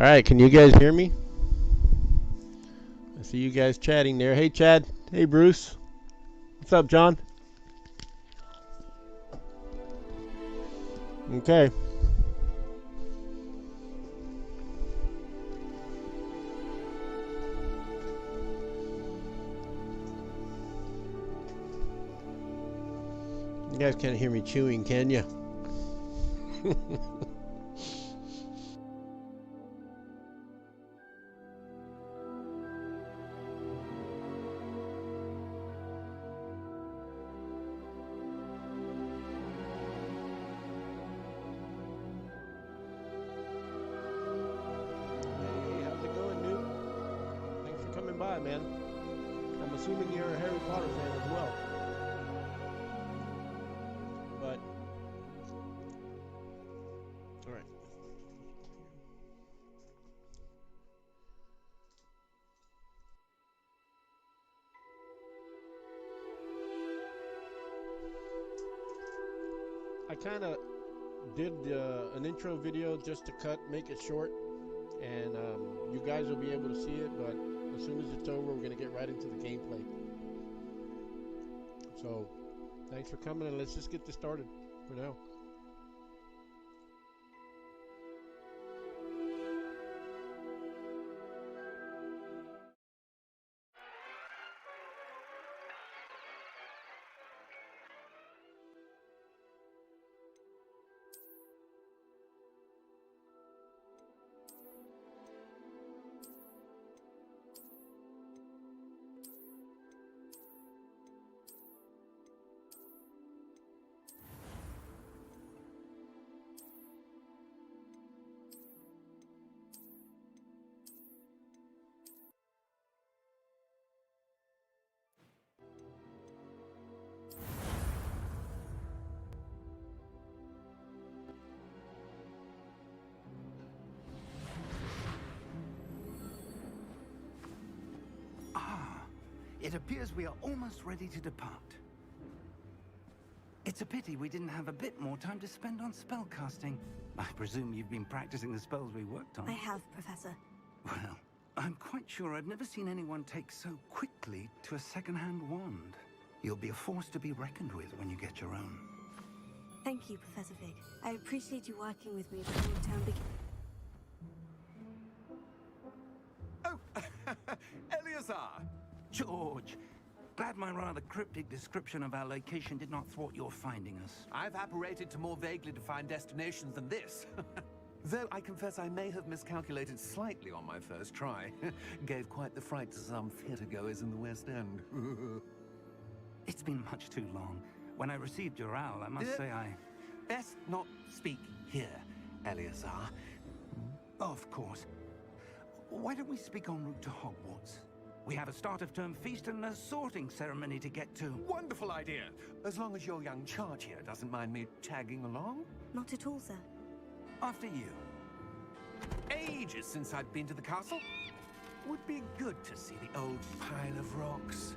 Alright, can you guys hear me? I see you guys chatting there. Hey, Chad. Hey, Bruce. What's up, John? Okay. You guys can't hear me chewing, can you? Hey, how's it going, Newt? Thanks for coming by, man. I'm assuming you're a Harry Potter fan as well. But, alright. I kind of did an intro video just to make it short, and you guys will be able to see it, but as soon as it's over, we're going to get right into the gameplay. So, thanks for coming, and let's just get this started for now. It appears we are almost ready to depart. It's a pity we didn't have a bit more time to spend on spellcasting. I presume you've been practicing the spells we worked on. I have, Professor. Well, I'm quite sure I've never seen anyone take so quickly to a second-hand wand. You'll be a force to be reckoned with when you get your own. Thank you, Professor Fig. I appreciate you working with me before the term begins. Oh, Eleazar! George, glad my rather cryptic description of our location did not thwart your finding us. I've apparated to more vaguely defined destinations than this. Though I confess I may have miscalculated slightly on my first try. Gave quite the fright to some theatergoers in the West End. It's been much too long. When I received your owl, I must say I... Best not speak here, Eleazar. Of course. Why don't we speak en route to Hogwarts? We have a start-of-term feast and a sorting ceremony to get to. Wonderful idea! As long as your young charge here doesn't mind me tagging along. Not at all, sir. After you. Ages since I've been to the castle. Would be good to see the old pile of rocks.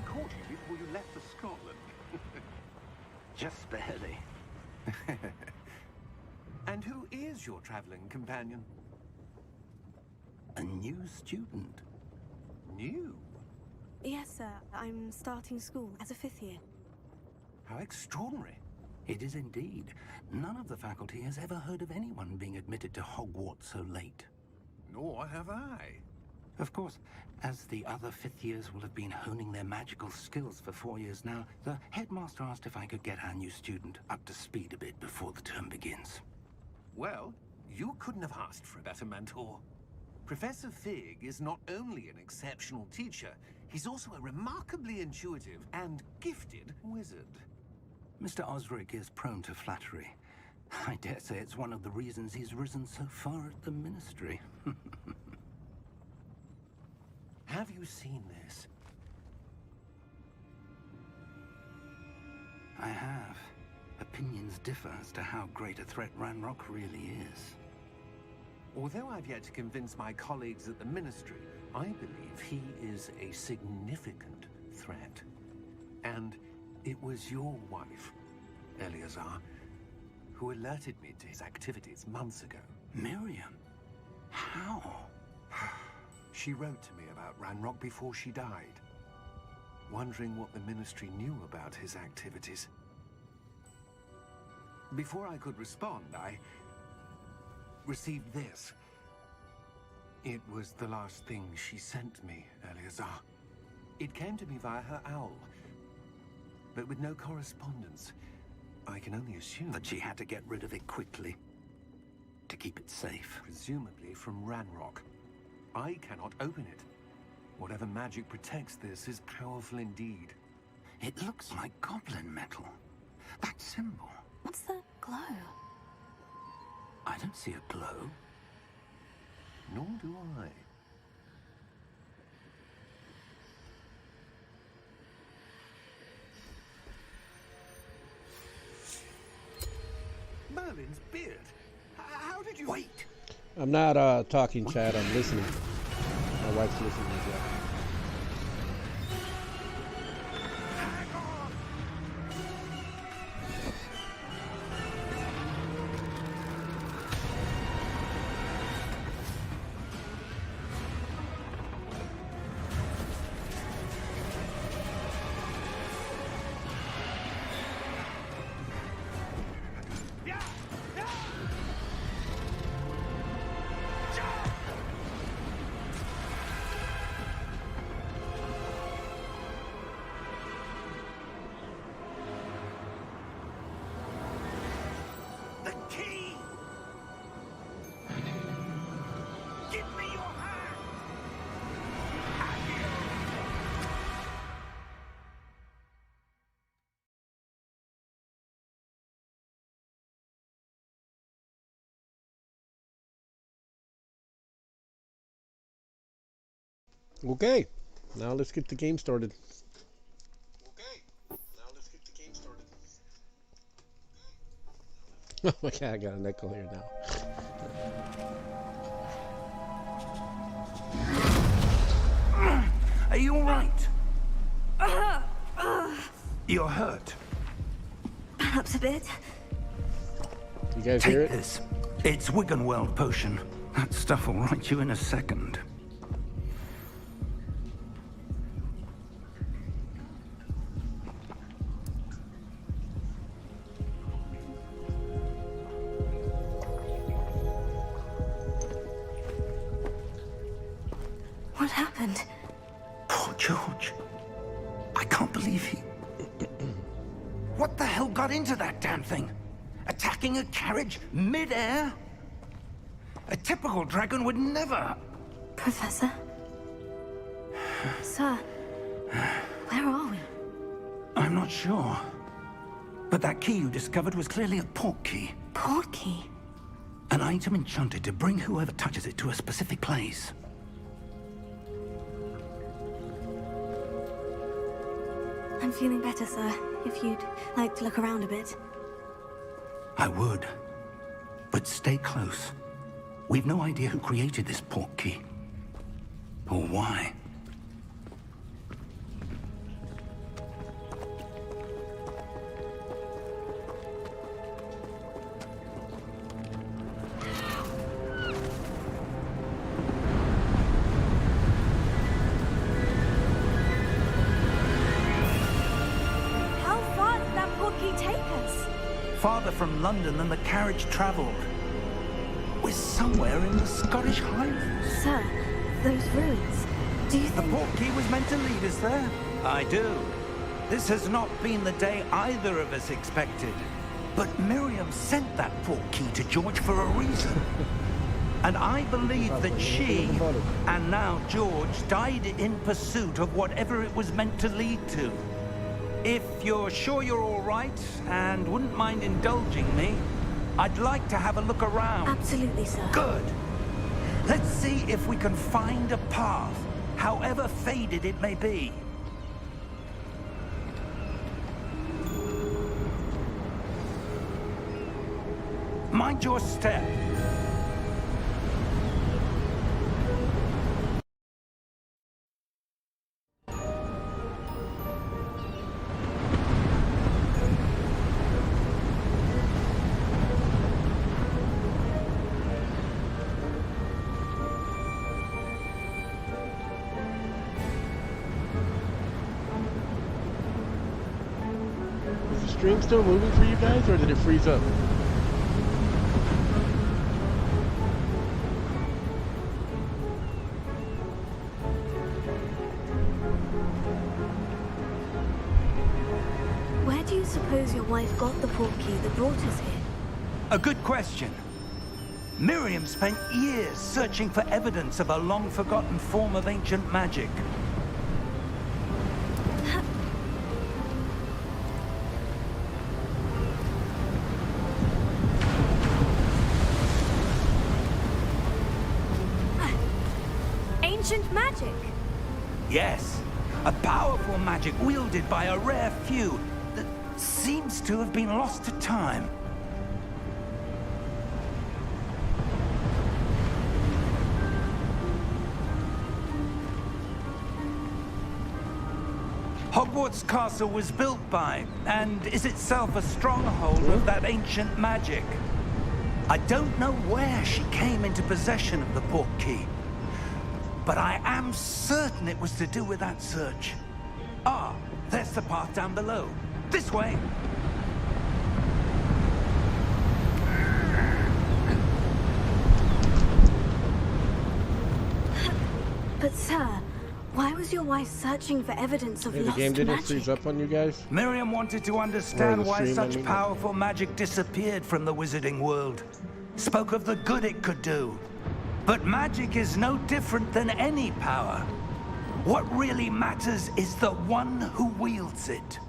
Caught you before you left for Scotland. Just barely. And who is your traveling companion? A new student. New? Yes, sir. I'm starting school as a 5th year. How extraordinary. It is indeed. None of the faculty has ever heard of anyone being admitted to Hogwarts so late. Nor have I. Of course, as the other fifth years will have been honing their magical skills for 4 years now, the headmaster asked if I could get our new student up to speed a bit before the term begins. Well, you couldn't have asked for a better mentor. Professor Fig is not only an exceptional teacher, he's also a remarkably intuitive and gifted wizard. Mr. Osric is prone to flattery. I dare say it's one of the reasons he's risen so far at the Ministry. Have you seen this? I have. Opinions differ as to how great a threat Ranrock really is. Although I've yet to convince my colleagues at the Ministry, I believe he is a significant threat. And it was your wife, Eleazar, who alerted me to his activities months ago. Miriam? How? She wrote to me about Ranrock before she died, wondering what the Ministry knew about his activities. Before I could respond, I received this. It was the last thing she sent me, Eleazar. It came to me via her owl, but with no correspondence. I can only assume That she had to get rid of it quickly, to keep it safe. presumably from Ranrock. I cannot open it. Whatever magic protects this is powerful indeed. It looks like goblin metal. That symbol. What's that glow? I don't see a glow. Nor do I. Merlin's beard. How did you... Wait! I'm not talking, Chad. I'm listening. My wife's listening as well. The key! Give me your hand! Okay, now let's get the game started. Oh my god, I got an echo here now. Are you alright? You're hurt. Perhaps a bit. You guys Take hear it? this. It's Wiggenweld potion. That stuff will right you in a second. What happened? Poor George. I can't believe he... What the hell got into that damn thing? Attacking a carriage mid-air? A typical dragon would never... Professor? Sir, where are we? I'm not sure. But that key you discovered was clearly a port key. Port key? An item enchanted to bring whoever touches it to a specific place. I'm feeling better, sir. If you'd like to look around a bit. I would. But stay close. We've no idea who created this port key. Or why. How far did that port farther from London than the carriage travelled. We're somewhere in the Scottish Highlands. Sir, those ruins. Do you The think... portkey was meant to lead us there? I do. This has not been the day either of us expected. But Miriam sent that portkey to George for a reason. And I believe that she, and now George, died in pursuit of whatever it was meant to lead to. If you're sure you're all right, and wouldn't mind indulging me, I'd like to have a look around. Absolutely, sir. Good. Let's see if we can find a path, however faded it may be. Mind your step. Is the stream still moving for you guys, or did it freeze up? Where do you suppose your wife got the portkey that brought us here? A good question. Miriam spent years searching for evidence of a long-forgotten form of ancient magic. Ancient magic? Yes, a powerful magic wielded by a rare few that seems to have been lost to time. Hogwarts Castle was built by, and is itself a stronghold of that ancient magic. I don't know where she came into possession of the portkey, but I am certain it was to do with that search. Ah, there's the path down below. This way. But sir, why was your wife searching for evidence of Hey, the lost game didn't magic? freeze up on you guys? Miriam wanted to Or understand the why stream, I such mean. powerful magic disappeared from the wizarding world. Spoke of the good it could do. But magic is no different than any power. What really matters is the one who wields it.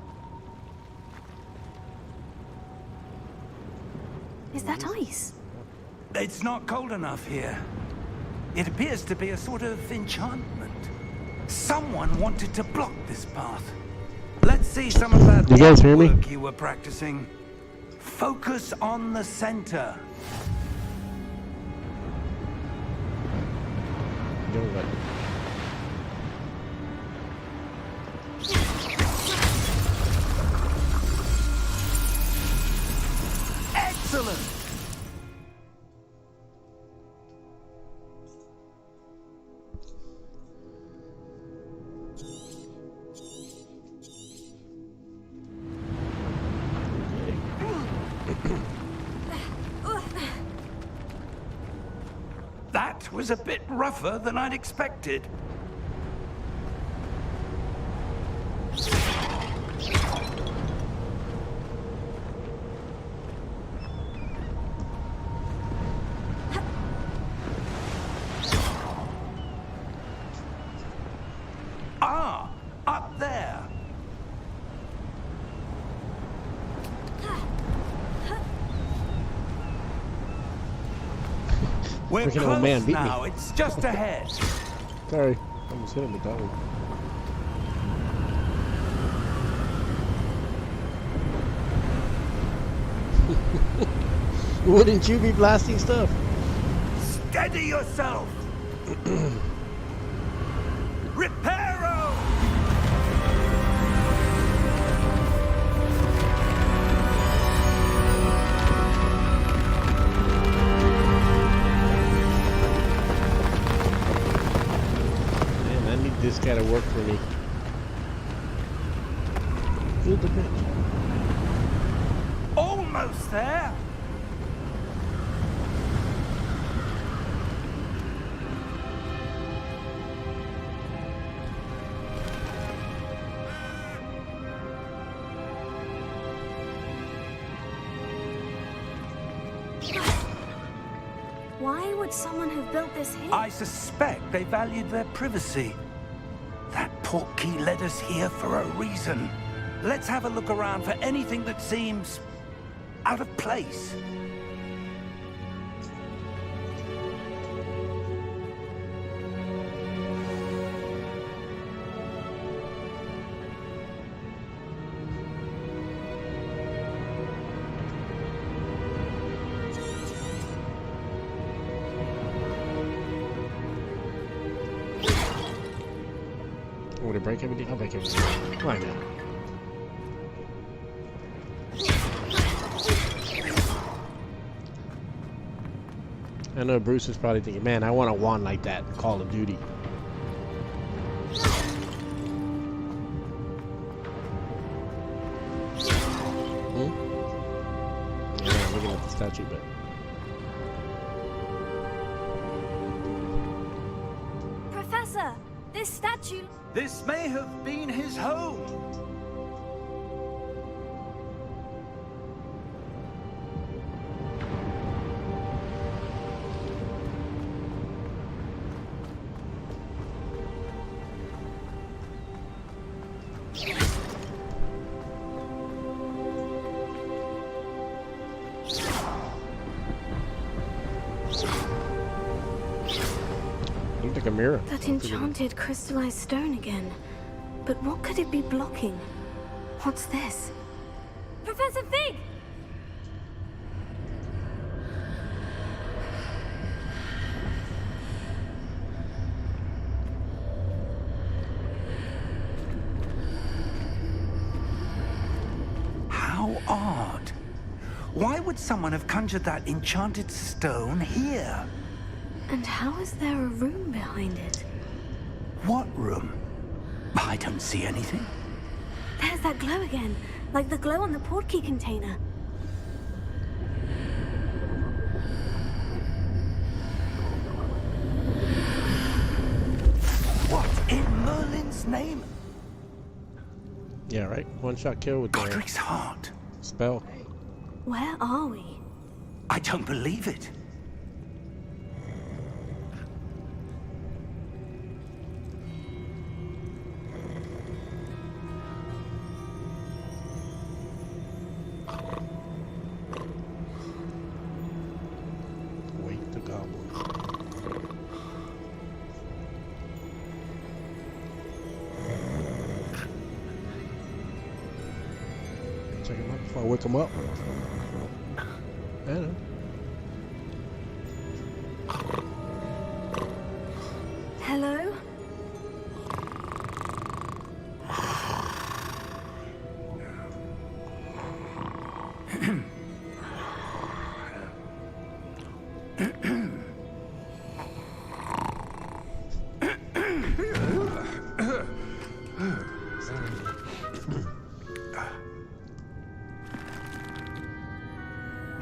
Is that ice? It's not cold enough here. It appears to be a sort of enchantment. Someone wanted to block this path. Let's see some of that You guys hear me? work you were practicing. Focus on the center. Don't let it. Excellent! That was a bit rougher than I'd expected. Ah, up there. We're Freaking old close man beat me. now. It's just ahead. Sorry, almost hit him with that one. Wouldn't you be blasting stuff? Steady yourself. Reparo! Man, I need this guy to work for me. Build the bridge. Almost Almost there. Why would someone have built this here? I suspect they valued their privacy. That portkey led us here for a reason. Let's have a look around for anything that seems out of place. Want to break everything? I'll break everything. Why not? I know Bruce is probably thinking, man, I want a wand like that in Call of Duty. Yeah, I'm looking at the statue, but... Professor, this statue... This may have been his home. Looks like a mirror. That enchanted crystallized stone again. But what could it be blocking? What's this? Professor Fig! How odd. Why would someone have conjured that enchanted stone here? And how is there a room behind it? What room? I don't see anything. There's that glow again, like the glow on the portkey container. What in Merlin's name? Yeah, right. One-shot kill with the Godric's heart. spell. Where are we? I don't believe it. Wake the goblin. Check him out before I wake him up. I know. Hello?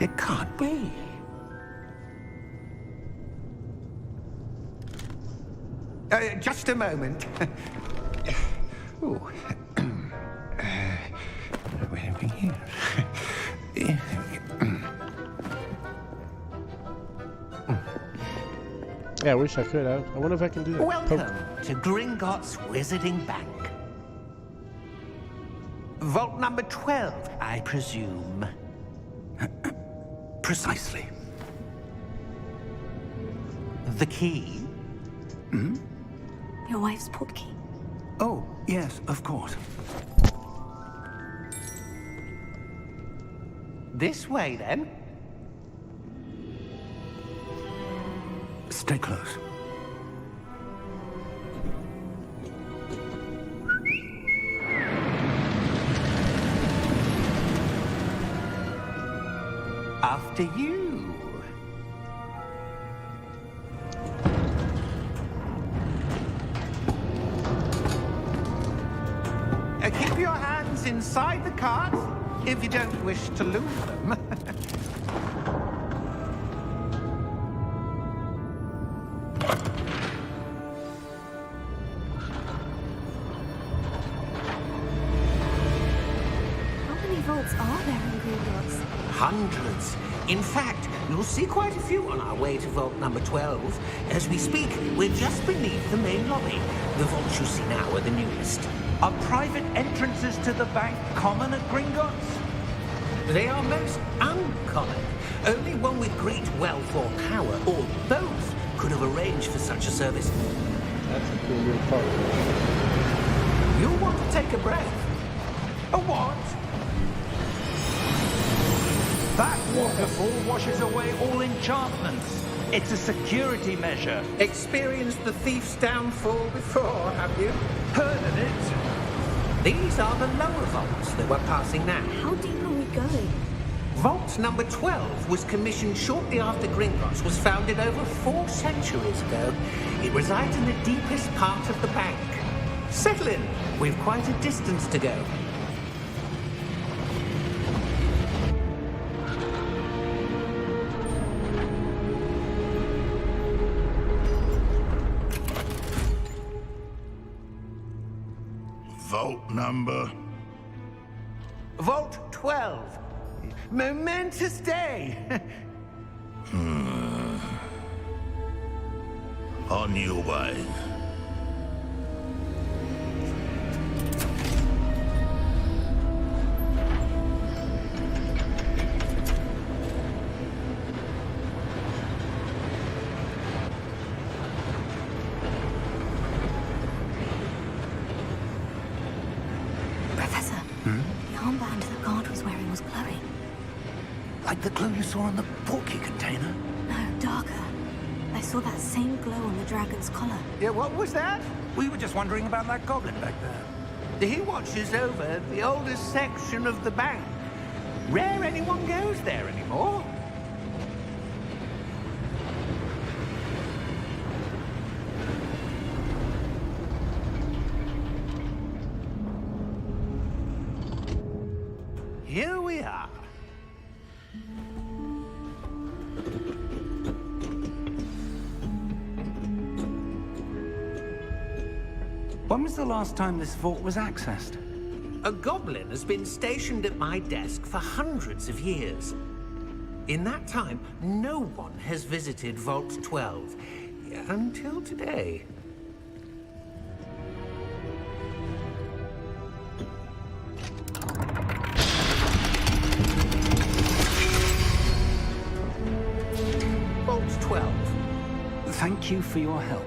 It can't be. Just a moment. Oh. Where are we here? Yeah, I wish I could. I wonder if I can do that. Welcome Poke. to Gringotts Wizarding Bank. Vault number 12, I presume. Precisely. The key? Your wife's portkey. Oh, yes, of course. This way, then. Stay close. After you. Keep your hands inside the cart. if you don't wish to lose them. How many vaults are there in Gringotts? Hundreds. In fact, you'll see quite a few on our way to vault number 12. As we speak, we're just beneath the main lobby. The vaults you see now are the newest. Are private entrances to the bank common at Gringotts? They are most uncommon. Only one with great wealth or power, or both, could have arranged for such a service. That's a cool little part. You'll want to take a breath. A what? That waterfall washes away all enchantments. It's a security measure. Experienced the thief's downfall before, have you? Heard of it? These are the lower vaults that we're passing now. How deep are we going? Vault number 12 was commissioned shortly after Gringotts was founded over 4 centuries ago. It resides in the deepest part of the bank. Settle in. We've quite a distance to go. Vault number? Vault 12. Momentous day. On your way. Professor, the armband the guard was wearing was glowing. Like the glow you saw on the portkey container? No, darker. I saw that same glow on the dragon's collar. Yeah, what was that? We were just wondering about that goblin back there. He watches over the oldest section of the bank. Rare anyone goes there anymore. Here we are. When was the last time this vault was accessed? A goblin has been stationed at my desk for hundreds of years. In that time, no one has visited Vault 12. Until today. Vault 12. Thank you for your help.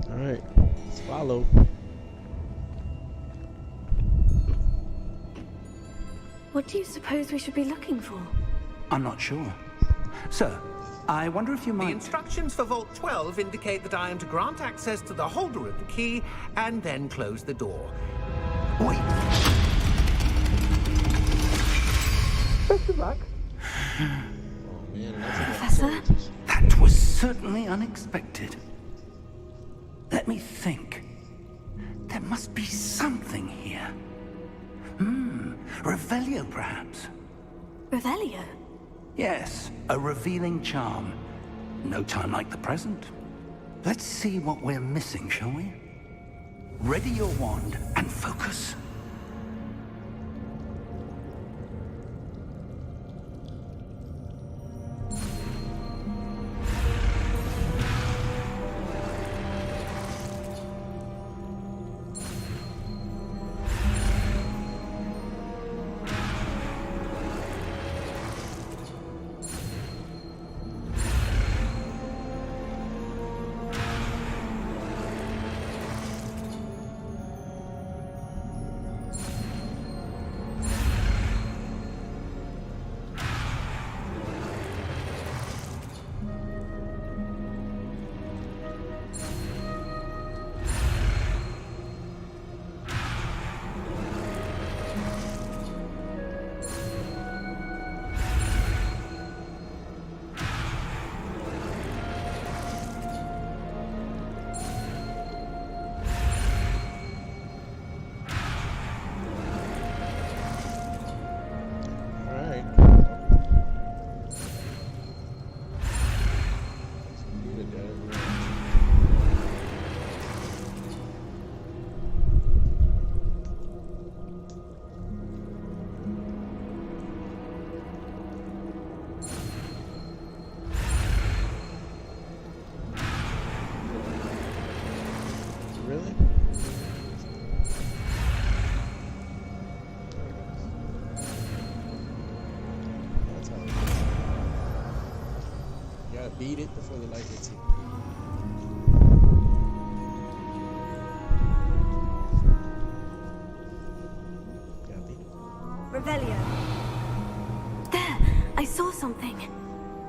All right, let's follow. What do you suppose we should be looking for? I'm not sure. Sir, I wonder if you The might... instructions for Vault 12 indicate that I am to grant access to the holder of the key and then close the door. Wait! Best of luck. Oh man, that's enough Professor? sentences. That was certainly unexpected. Let me think. There must be something here. Revelio, perhaps? Revelio? Yes, a revealing charm. No time like the present. Let's see what we're missing, shall we? Ready your wand and focus. beat it before the light hits you. Copy. Revelio. There! I saw something.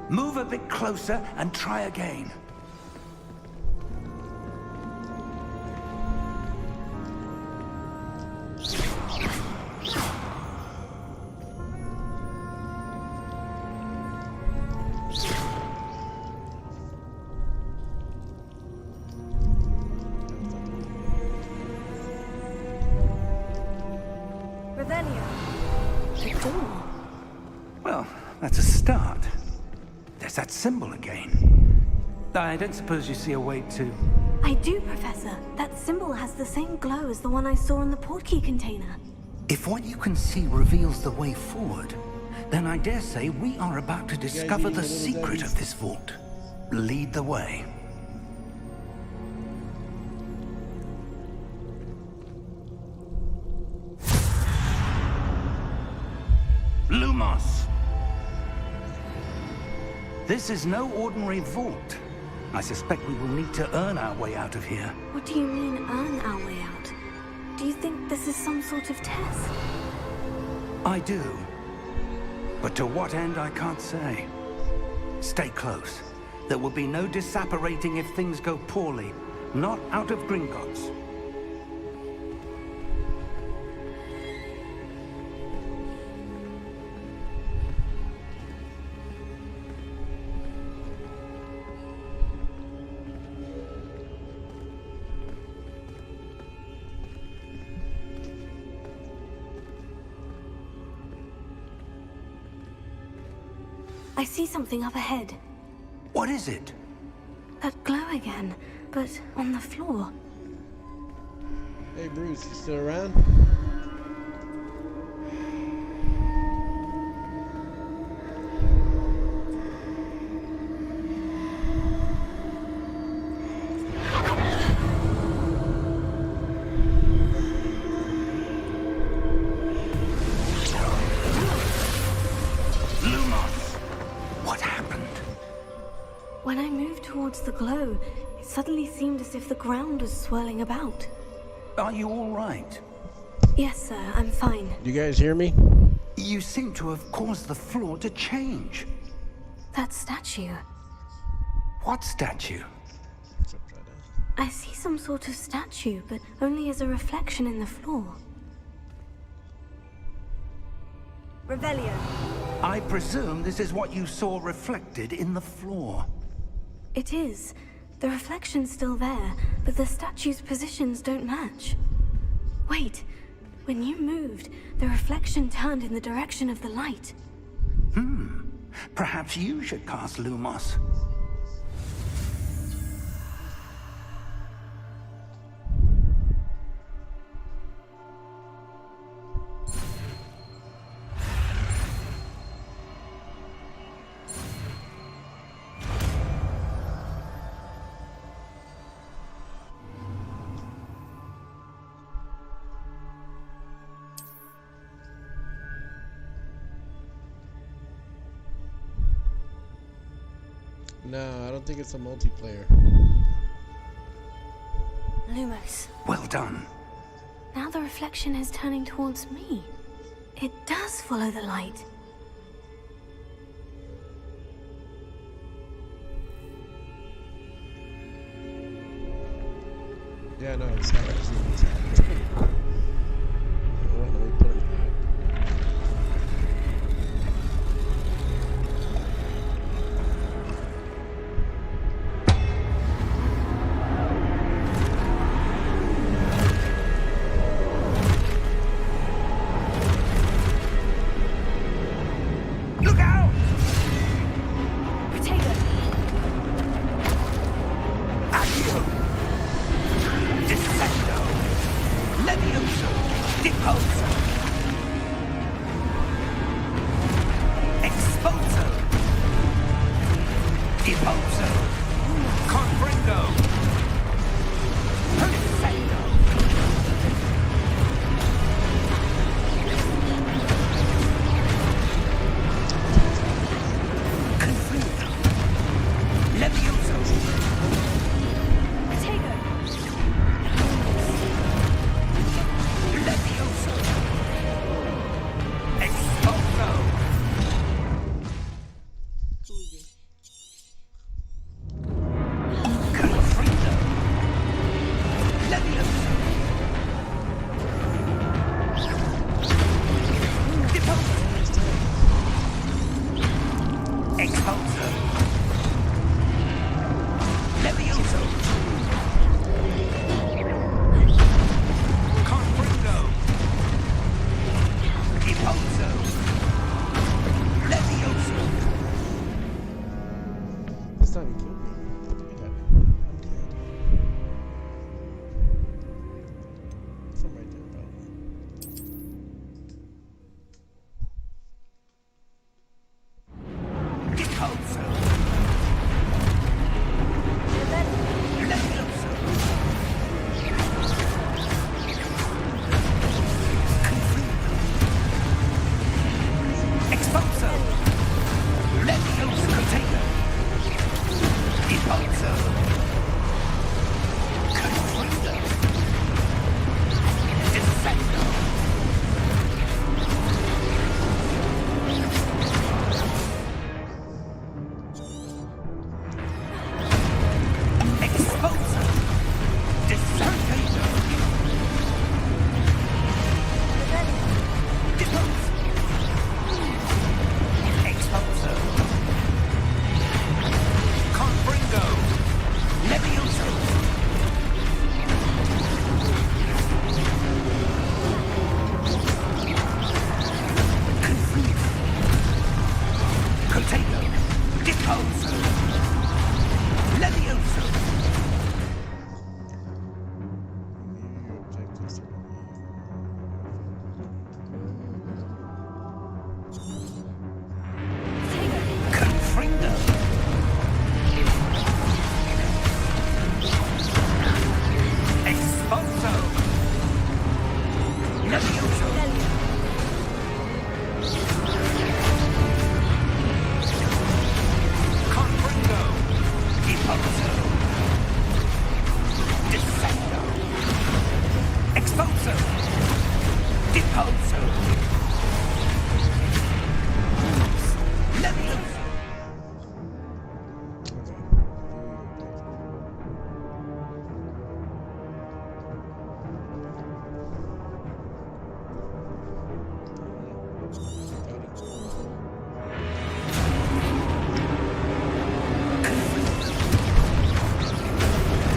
Move a bit closer and try again. Revelio. The door. Well, that's a start. There's that symbol again. I don't suppose you see a way to... I do, Professor. That symbol has the same glow as the one I saw in the portkey container. If what you can see reveals the way forward, then I dare say we are about to discover the secret of this vault. Lead the way. Lumos! This is no ordinary vault. I suspect we will need to earn our way out of here. What do you mean, earn our way out? Do you think this is some sort of test? I do. But to what end, I can't say. Stay close. There will be no disapparating if things go poorly. Not out of Gringotts. I see something up ahead. What is it? That glow again, but on the floor. Hey Bruce, you still around? When I moved towards the glow, it suddenly seemed as if the ground was swirling about. Are you all right? Yes, sir, I'm fine. Do you guys hear me? You seem to have caused the floor to change. That statue. What statue? It's upside down. I see some sort of statue, but only as a reflection in the floor. Revelio. I presume this is what you saw reflected in the floor. It is. The reflection's still there, but the statue's positions don't match. Wait. When you moved, the reflection turned in the direction of the light. Perhaps you should cast Lumos. No, I don't think it's a multiplayer. Lumos. Well done. Now the reflection is turning towards me. It does follow the light. Yeah, no, it's not actually what's happening. Well, let me put it back. Look out! Potato. Accio! Descendo! Leviosa! Confringo. Defendo. Exposer. Discernido. Depose. Exposer. Confringo. Levioso. Confringo. Contago. Depose. Levioso. Objectives. Confringo. Exposo. Levioso. Confringo. Deposo. Defendo. Exposo. Deposo. Levioso.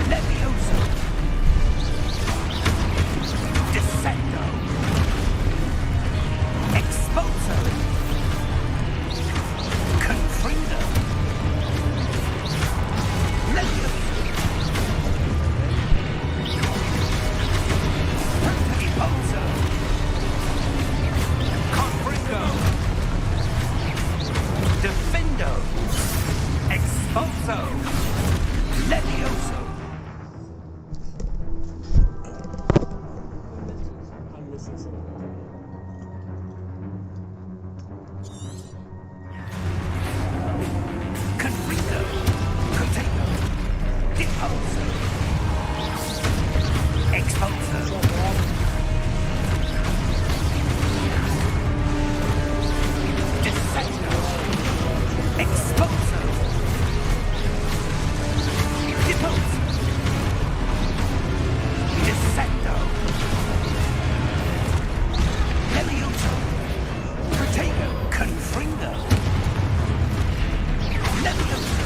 Levioso. Defendo. Exposo. Confringo. Levioso. Deposo. Confringo. Defendo. Exposo. Levioso. I'm missing something. Confringo. Contago. Deposo. Exposo. Defendo. Exposo. Deposo. Defendo. Levioso. Contago. Confringo. Levioso.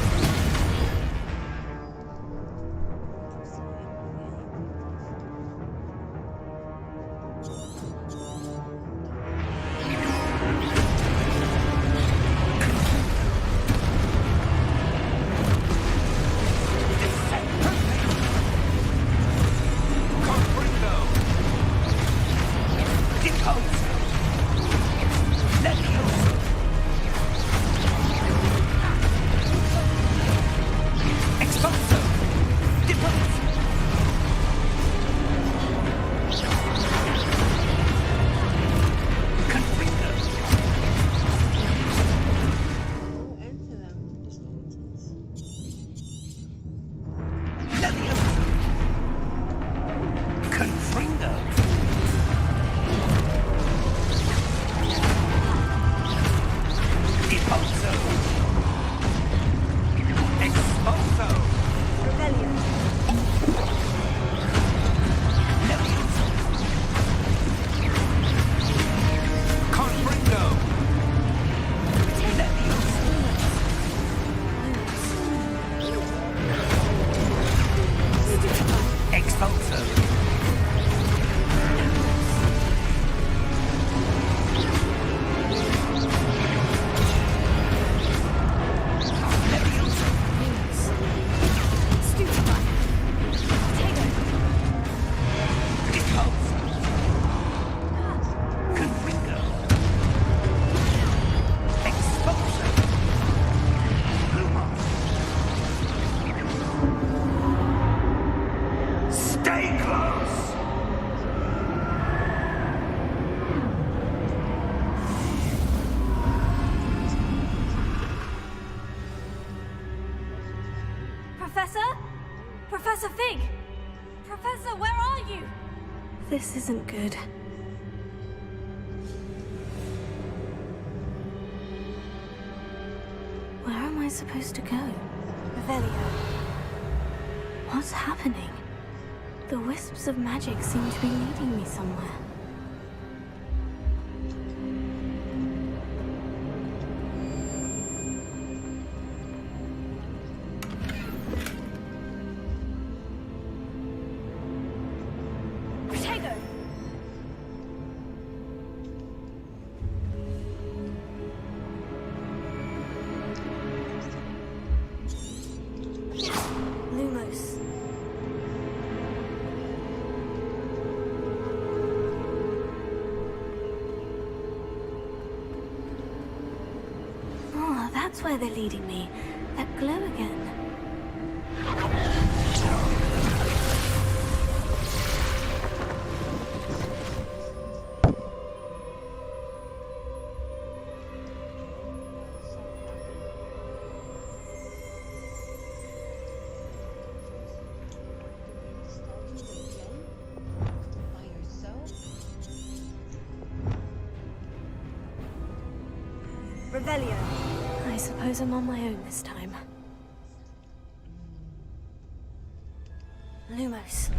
Professor Fig! Professor, where are you? This isn't good. Where am I supposed to go? Revelio. What's happening? The wisps of magic seem to be leading me somewhere. That's where they're leading me. That glow again. Revelio. I suppose I'm on my own this time. Lumos.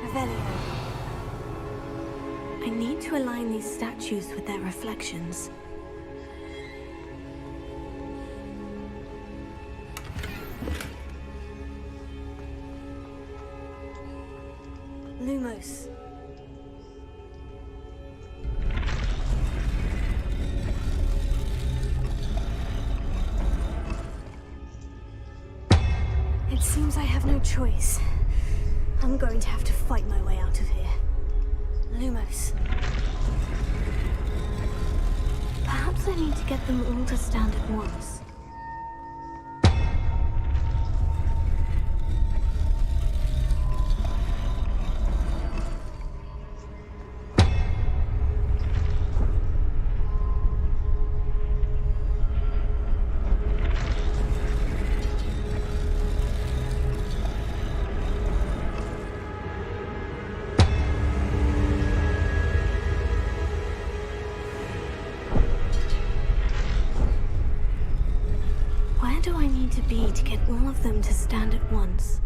Revelio. I need to align these statues with their reflections. Lumos. It seems I have no choice. I'm going to have to fight my way out of here. Lumos. Perhaps I need to get them all to stand at once. Where do I need to be to get all of them to stand at once?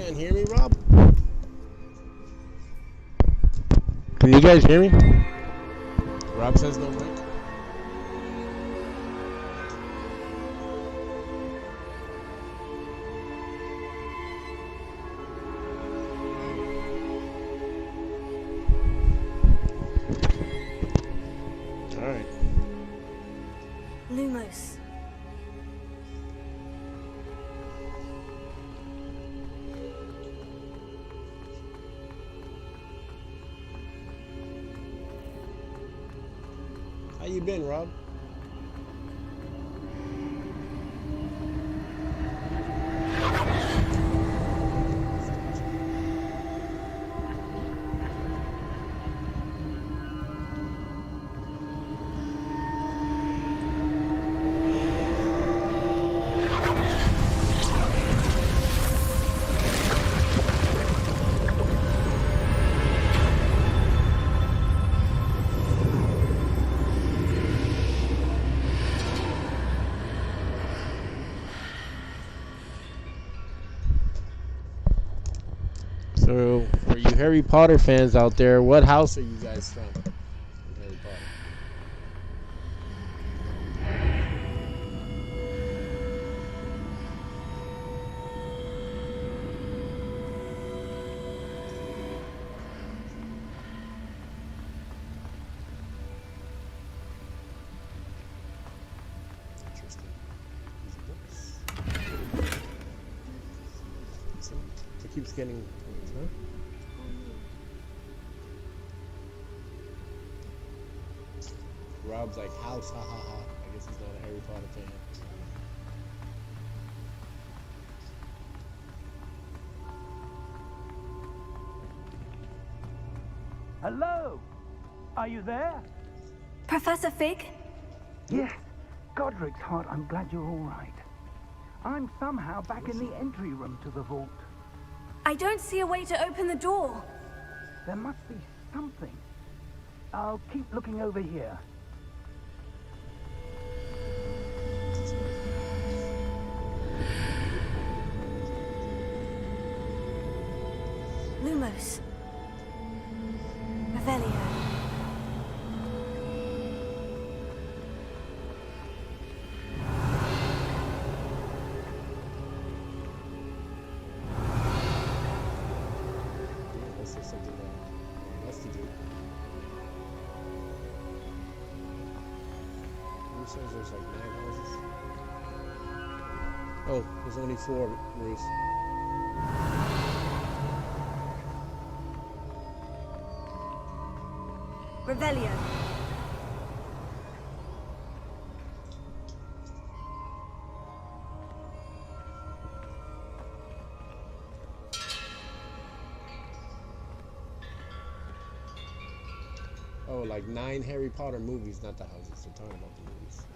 can't hear me, Rob? Can you guys hear me? Rob says no mic. Alright. Lumos. How you been, Rob? So, for you Harry Potter fans out there, what house are you guys from in Harry Potter? Interesting. So, it keeps getting... Huh? Rob's like, house, ha ha ha. I guess he's not a Harry Potter fan. Hello? Are you there? Professor Fig? Yes. Godric's heart, I'm glad you're all right. I'm somehow back in the entry room to the vault. I don't see a way to open the door. There must be something. I'll keep looking over here. Lumos. Revelio. Unless there's something else to do. Who says there's like 9 houses? Oh, there's only 4, Bruce. Revelio. Oh, like 9 Harry Potter movies, not the houses. They're talking about the movies.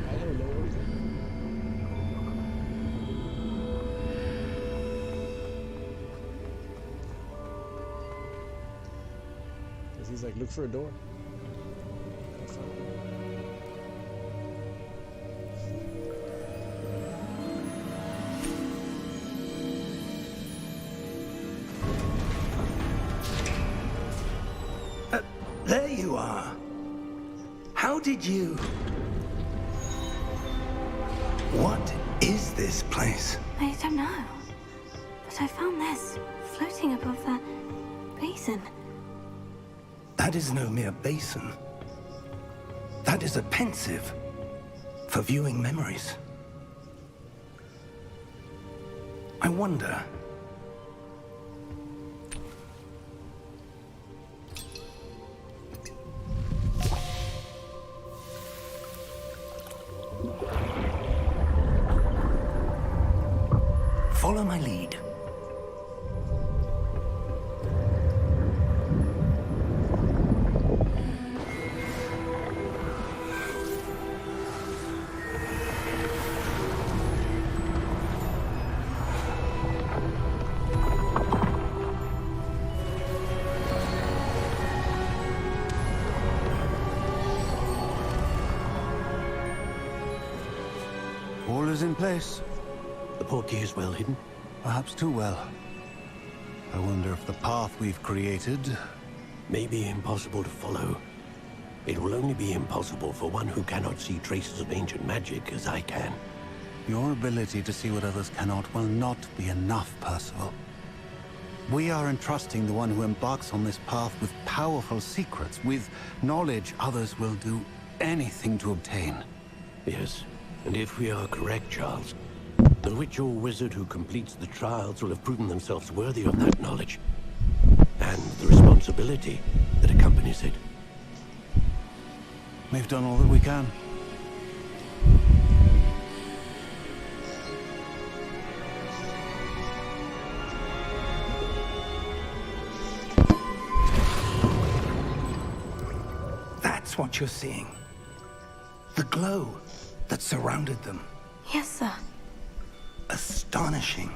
I don't know everything. Cause he's like, look for a door. I found it. There you are. How did you... What is this place? I don't know. But I found this floating above that basin. That is no mere basin. That is a pensive for viewing memories. I wonder... Follow my lead. All is in place. The portkey is well hidden. Perhaps too well. I wonder if the path we've created... May be impossible to follow. It will only be impossible for one who cannot see traces of ancient magic as I can. Your ability to see what others cannot will not be enough, Percival. We are entrusting the one who embarks on this path with powerful secrets, with knowledge others will do anything to obtain. Yes, and if we are correct, Charles, the witch or wizard who completes the trials will have proven themselves worthy of that knowledge, and the responsibility that accompanies it. We've done all that we can. That's what you're seeing. The glow that surrounded them. Yes, sir. Astonishing.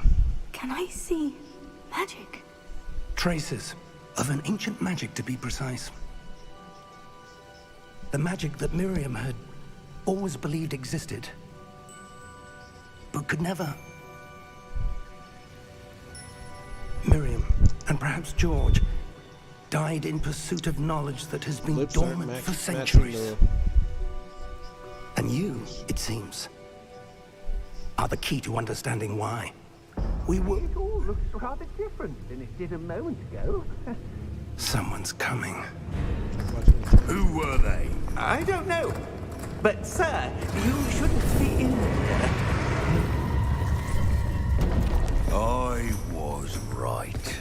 Can I see magic? Traces of an ancient magic, to be precise. The magic that Miriam had always believed existed, but could never. Miriam, and perhaps George, died in pursuit of knowledge that has been Lips aren't dormant for matching centuries. the- And you, it seems, are the key to understanding why. We will. It all looks rather different than it did a moment ago. Someone's coming. Who were they? I don't know. But, sir, you shouldn't be in there. I was right.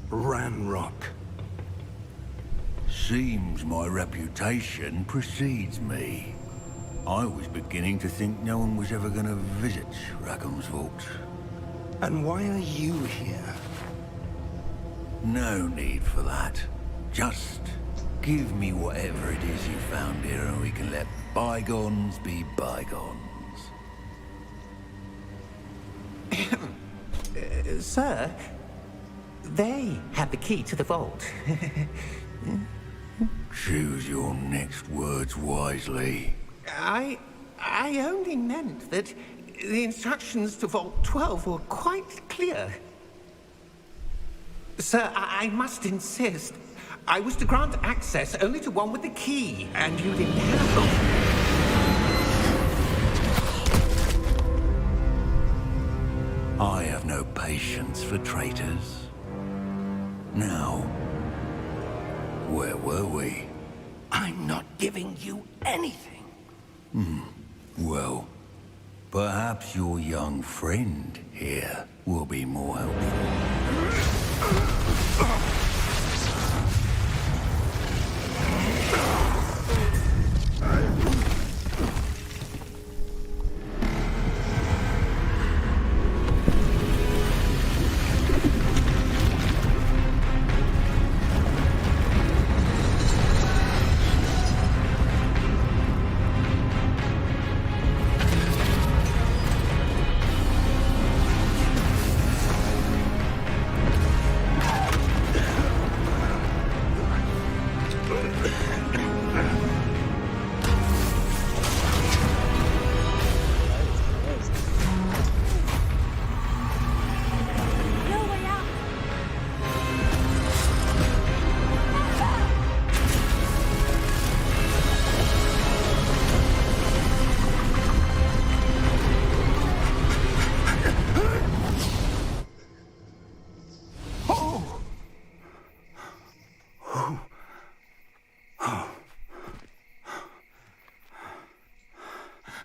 Ranrock. Seems my reputation precedes me. I was beginning to think no one was ever going to visit Rackham's vault. And why are you here? No need for that. Just give me whatever it is you found here and we can let bygones be bygones. Sir, they have the key to the vault. Choose your next words wisely. I only meant that the instructions to Vault 12 were quite clear. Sir, I must insist. I was to grant access only to one with the key, and you didn't have. I have no patience for traitors. Now, where were we? I'm not giving you anything. Well, perhaps your young friend here will be more helpful. No way out!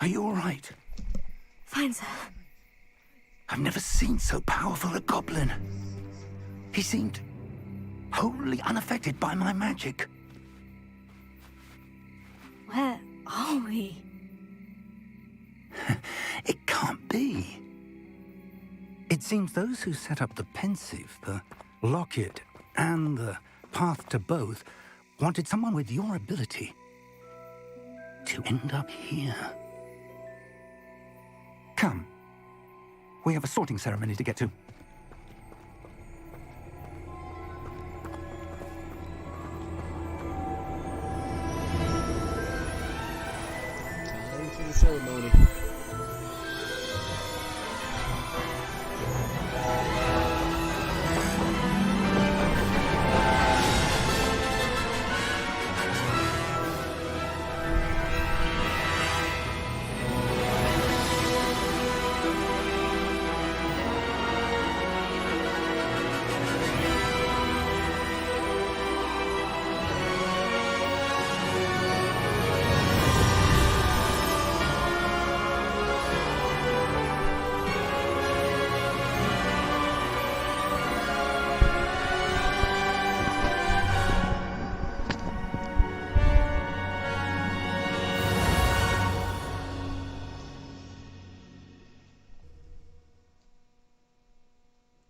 Are you all right? Fine, sir. I've never seen so powerful a goblin. He seemed wholly unaffected by my magic. Where are we? It can't be. It seems those who set up the pensive, the locket, and the path to both wanted someone with your ability to end up here. Come. We have a sorting ceremony to get to. Time for the ceremony.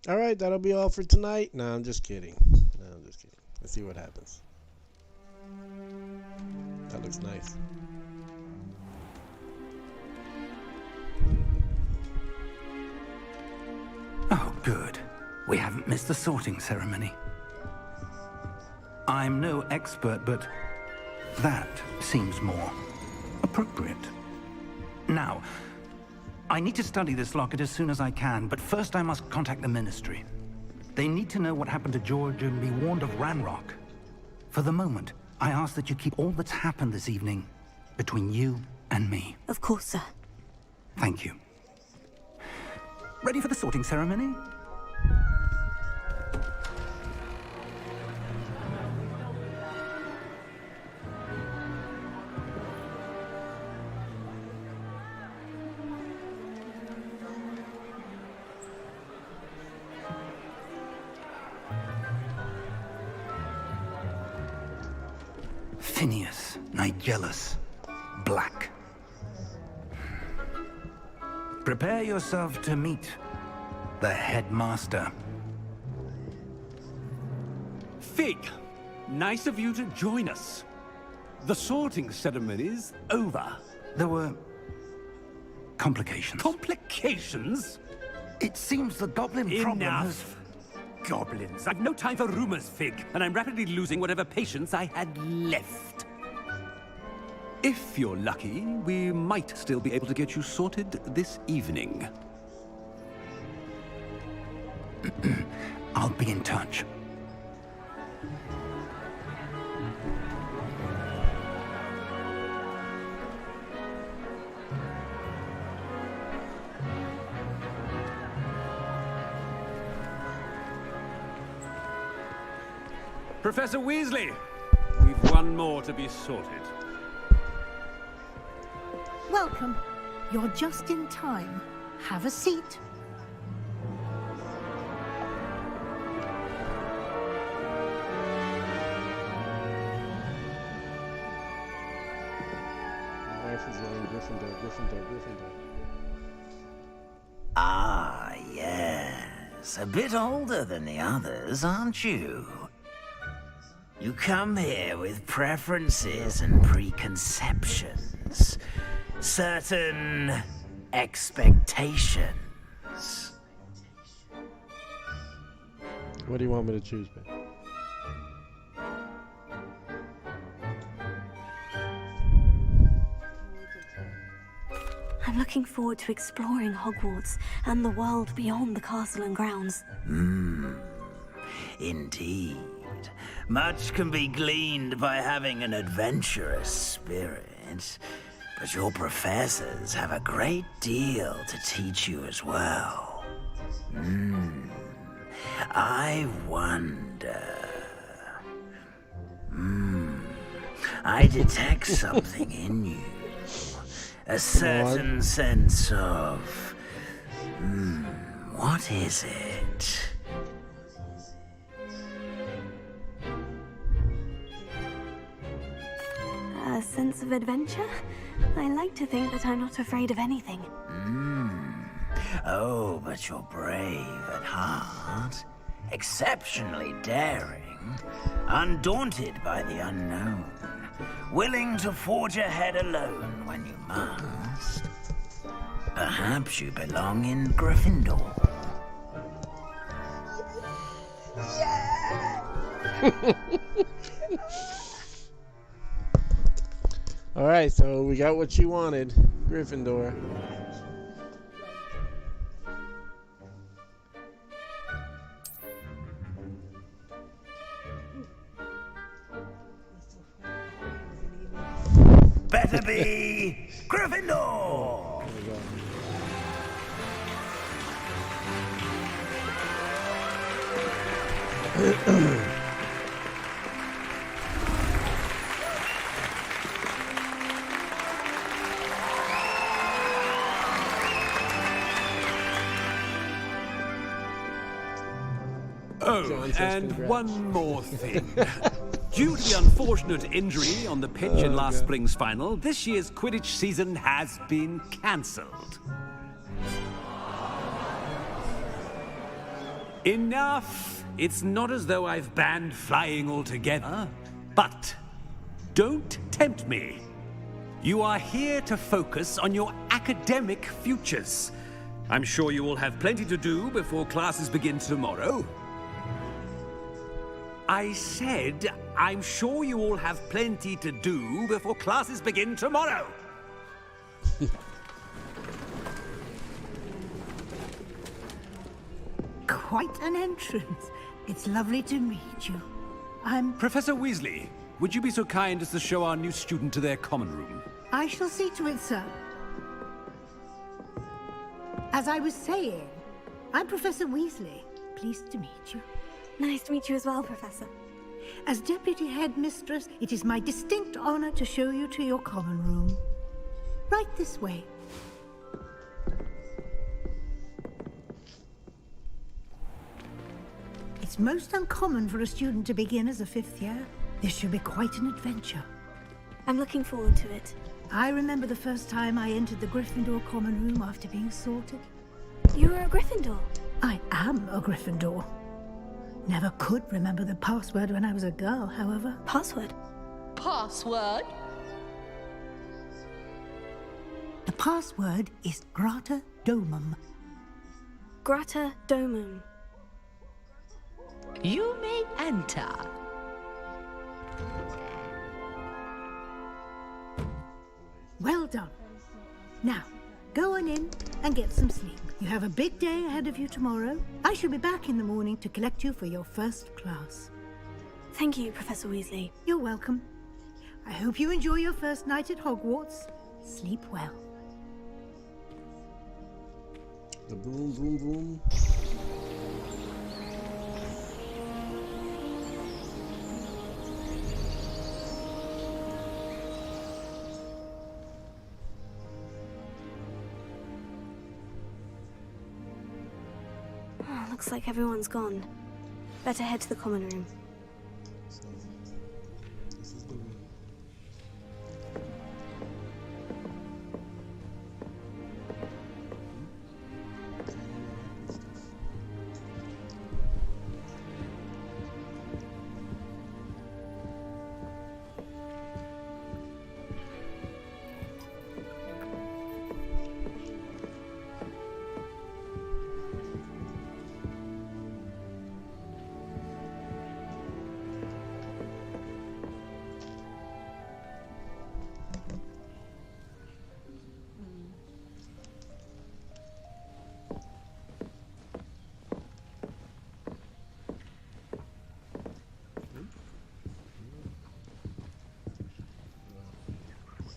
All right, that'll be all for tonight. No, I'm just kidding. No, I'm just kidding. Let's see what happens. That looks nice. Oh, good. We haven't missed the sorting ceremony. I'm no expert, but that seems more appropriate. Now, I need to study this locket as soon as I can, but first I must contact the Ministry. They need to know what happened to George and be warned of Ranrock. For the moment, I ask that you keep all that's happened this evening between you and me. Of course, sir. Thank you. Ready for the sorting ceremony? Phineas, Nigellus, Black. Prepare yourself to meet the headmaster. Fig, nice of you to join us. The sorting ceremony's over. There were complications. Complications? It seems the goblin problem has... Enough. Goblins. I've no time for rumors, Fig, and I'm rapidly losing whatever patience I had left. If you're lucky, we might still be able to get you sorted this evening. I'll be in touch. Professor Weasley, we've one more to be sorted. Welcome. You're just in time. Have a seat. My wife is yelling Gryffindor, Gryffindor, Gryffindor. Ah, yes. A bit older than the others, aren't you? You come here with preferences and preconceptions. Certain expectations. What do you want me to choose, babe? I'm looking forward to exploring Hogwarts and the world beyond the castle and grounds. Indeed. Much can be gleaned by having an adventurous spirit, but your professors have a great deal to teach you as well. I wonder... I detect something in you. A certain sense of... what is it? A sense of adventure? I like to think that I'm not afraid of anything. Oh, but you're brave at heart. Exceptionally daring. Undaunted by the unknown. Willing to forge ahead alone when you must. Perhaps you belong in Gryffindor. All right, so we got what she wanted, Gryffindor. better be Gryffindor. There we go. Oh, John says and congrats. one more thing. Due to the unfortunate injury on the pitch in last spring's final, this year's Quidditch season has been cancelled. Enough! It's not as though I've banned flying altogether. But don't tempt me. You are here to focus on your academic futures. I'm sure you will have plenty to do before classes begin tomorrow. I said, I'm sure you all have plenty to do before classes begin tomorrow. Quite an entrance. It's lovely to meet you. Professor Weasley, would you be so kind as to show our new student to their common room? I shall see to it, sir. As I was saying, I'm Professor Weasley. Pleased to meet you. Nice to meet you as well, Professor. As Deputy Headmistress, it is my distinct honor to show you to your common room. Right this way. It's most uncommon for a student to begin as a fifth year. This should be quite an adventure. I'm looking forward to it. I remember the first time I entered the Gryffindor common room after being sorted. You were a Gryffindor? I am a Gryffindor. Never could remember the password when I was a girl, however. Password? Password? The password is Grata Domum. Grata Domum. You may enter. Well done. Now, go on in and get some sleep. You have a big day ahead of you tomorrow. I shall be back in the morning to collect you for your first class. Thank you, Professor Weasley. You're welcome. I hope you enjoy your first night at Hogwarts. Sleep well. The boom, boom, boom. Oh, looks like everyone's gone. Better head to the common room. This is the room.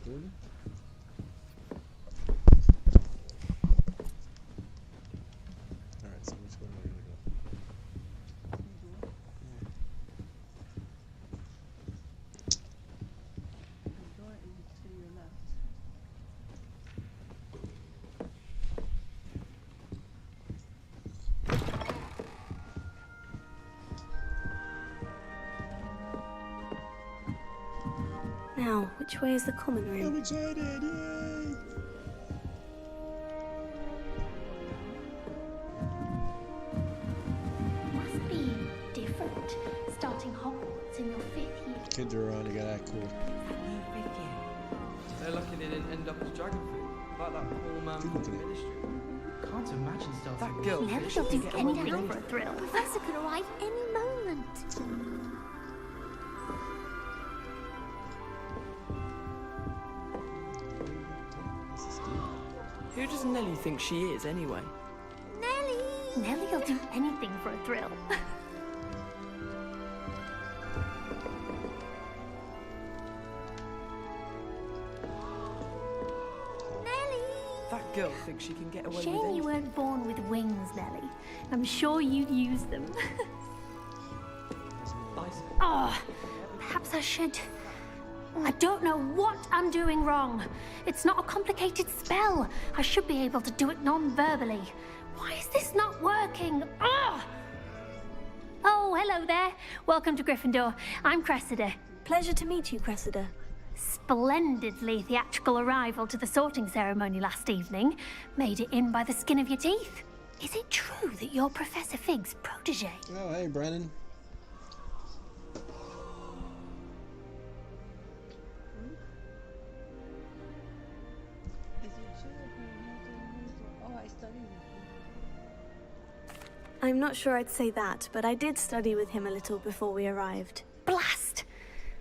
Good. Alright, so which one are we gonna go? Now, which way is the common I'm room? excited! Yay! Must be different, starting Hogwarts in your 5th year. Kids are around, they gotta act cool. They're lucky they didn't end up as dragon food, like that poor man from the ministry. Can't imagine starting that girl. Never thought you'd anything for a thrill. Professor could arrive any moment. Who does Nellie think she is, anyway? Nellie! Nellie'll do anything for a thrill. girl thinks she can get away with Shame anything. you weren't born with wings, Nelly. I'm sure you'd use them. Oh, perhaps I should... I don't know what I'm doing wrong. It's not a complicated spell. I should be able to do it non-verbally. Why is this not working? Ugh! Oh, hello there. Welcome to Gryffindor. I'm Cressida. Pleasure to meet you, Cressida. Splendidly theatrical arrival to the sorting ceremony last evening. Made it in by the skin of your teeth. Is it true that you're Professor Fig's protege? Oh, hey, Brennan. I'm not sure I'd say that, but I did study with him a little before we arrived. Blast!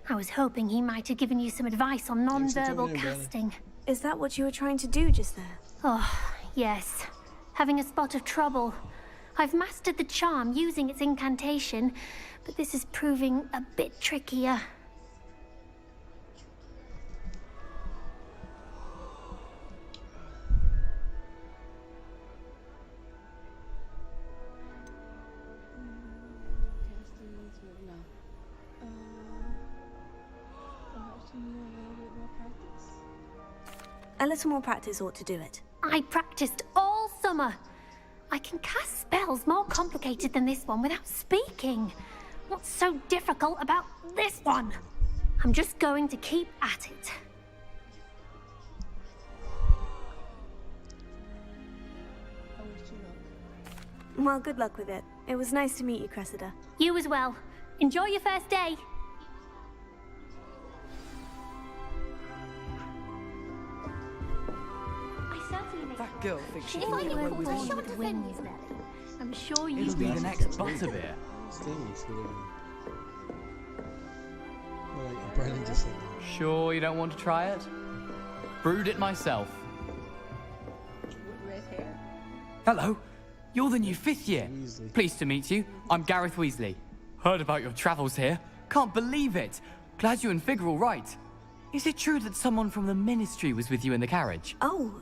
I was hoping he might have given you some advice on non-verbal casting. Is that what you were trying to do just there? Oh, yes. Having a spot of trouble. I've mastered the charm using its incantation, but this is proving a bit trickier. A little more practice ought to do it. I practiced all summer. I can cast spells more complicated than this one without speaking. What's so difficult about this one? I'm just going to keep at it. Well, good luck with it. It was nice to meet you, Cressida. You as well. Enjoy your first day. That girl thinks she If can I get away were with born anything. with wings, Nelly, I'm sure you It'll be the next Butterbeer. Brennan just said that. Sure you don't want to try it? Brewed it myself. Hello, you're the new 5th year. Weasley. Pleased to meet you. I'm Gareth Weasley. Heard about your travels here. Can't believe it. Glad you and Fig are all right. Is it true that someone from the Ministry was with you in the carriage? Oh,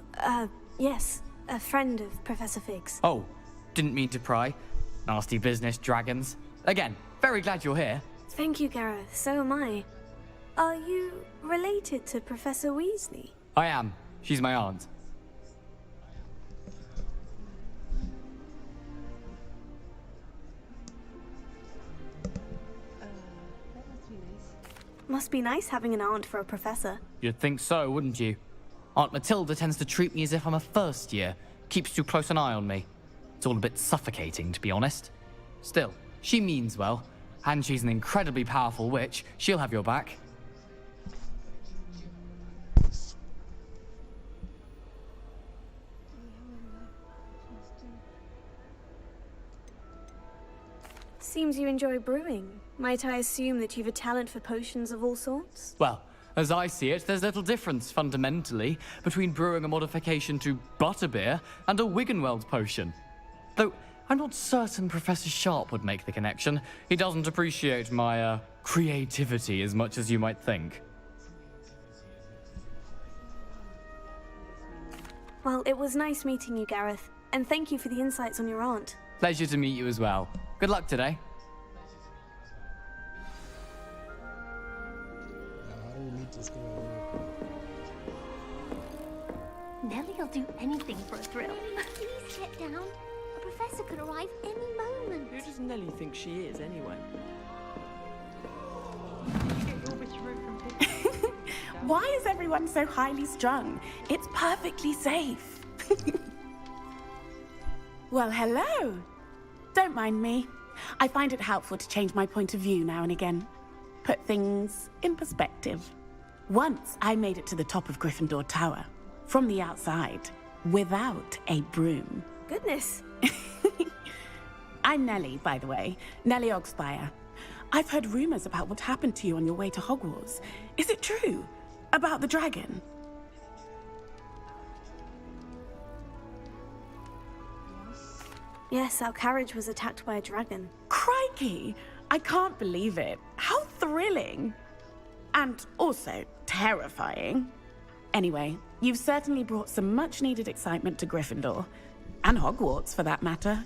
yes. A friend of Professor Fig's. Oh, didn't mean to pry. Nasty business, dragons. Again, very glad you're here. Thank you, Gareth. So am I. Are you related to Professor Weasley? I am. She's my aunt. Must be nice having an aunt for a professor. You'd think so, wouldn't you? Aunt Matilda tends to treat me as if I'm a first year. Keeps too close an eye on me. It's all a bit suffocating, to be honest. Still, she means well. And she's an incredibly powerful witch. She'll have your back. Seems you enjoy brewing. Might I assume that you've a talent for potions of all sorts? Well, as I see it, there's little difference, fundamentally, between brewing a modification to butterbeer and a Wiggenweld potion. Though, I'm not certain Professor Sharp would make the connection. He doesn't appreciate my, creativity as much as you might think. Well, it was nice meeting you, Gareth. And thank you for the insights on your aunt. Pleasure to meet you as well. Good luck today. How do we meet this girl? Nelly'll do anything for a thrill. Please get down. A professor could arrive any moment. Who does Nelly think she is, anyway? Why is everyone so highly strung? It's perfectly safe. Well, hello. Don't mind me. I find it helpful to change my point of view now and again. Put things in perspective. Once I made it to the top of Gryffindor Tower, from the outside, without a broom. Goodness. I'm Nelly, by the way. Nelly Ogspire. I've heard rumors about what happened to you on your way to Hogwarts. Is it true? About the dragon? Yes, our carriage was attacked by a dragon. Crikey! I can't believe it. How thrilling! And also terrifying. Anyway, You've certainly brought some much-needed excitement to Gryffindor. And Hogwarts, for that matter.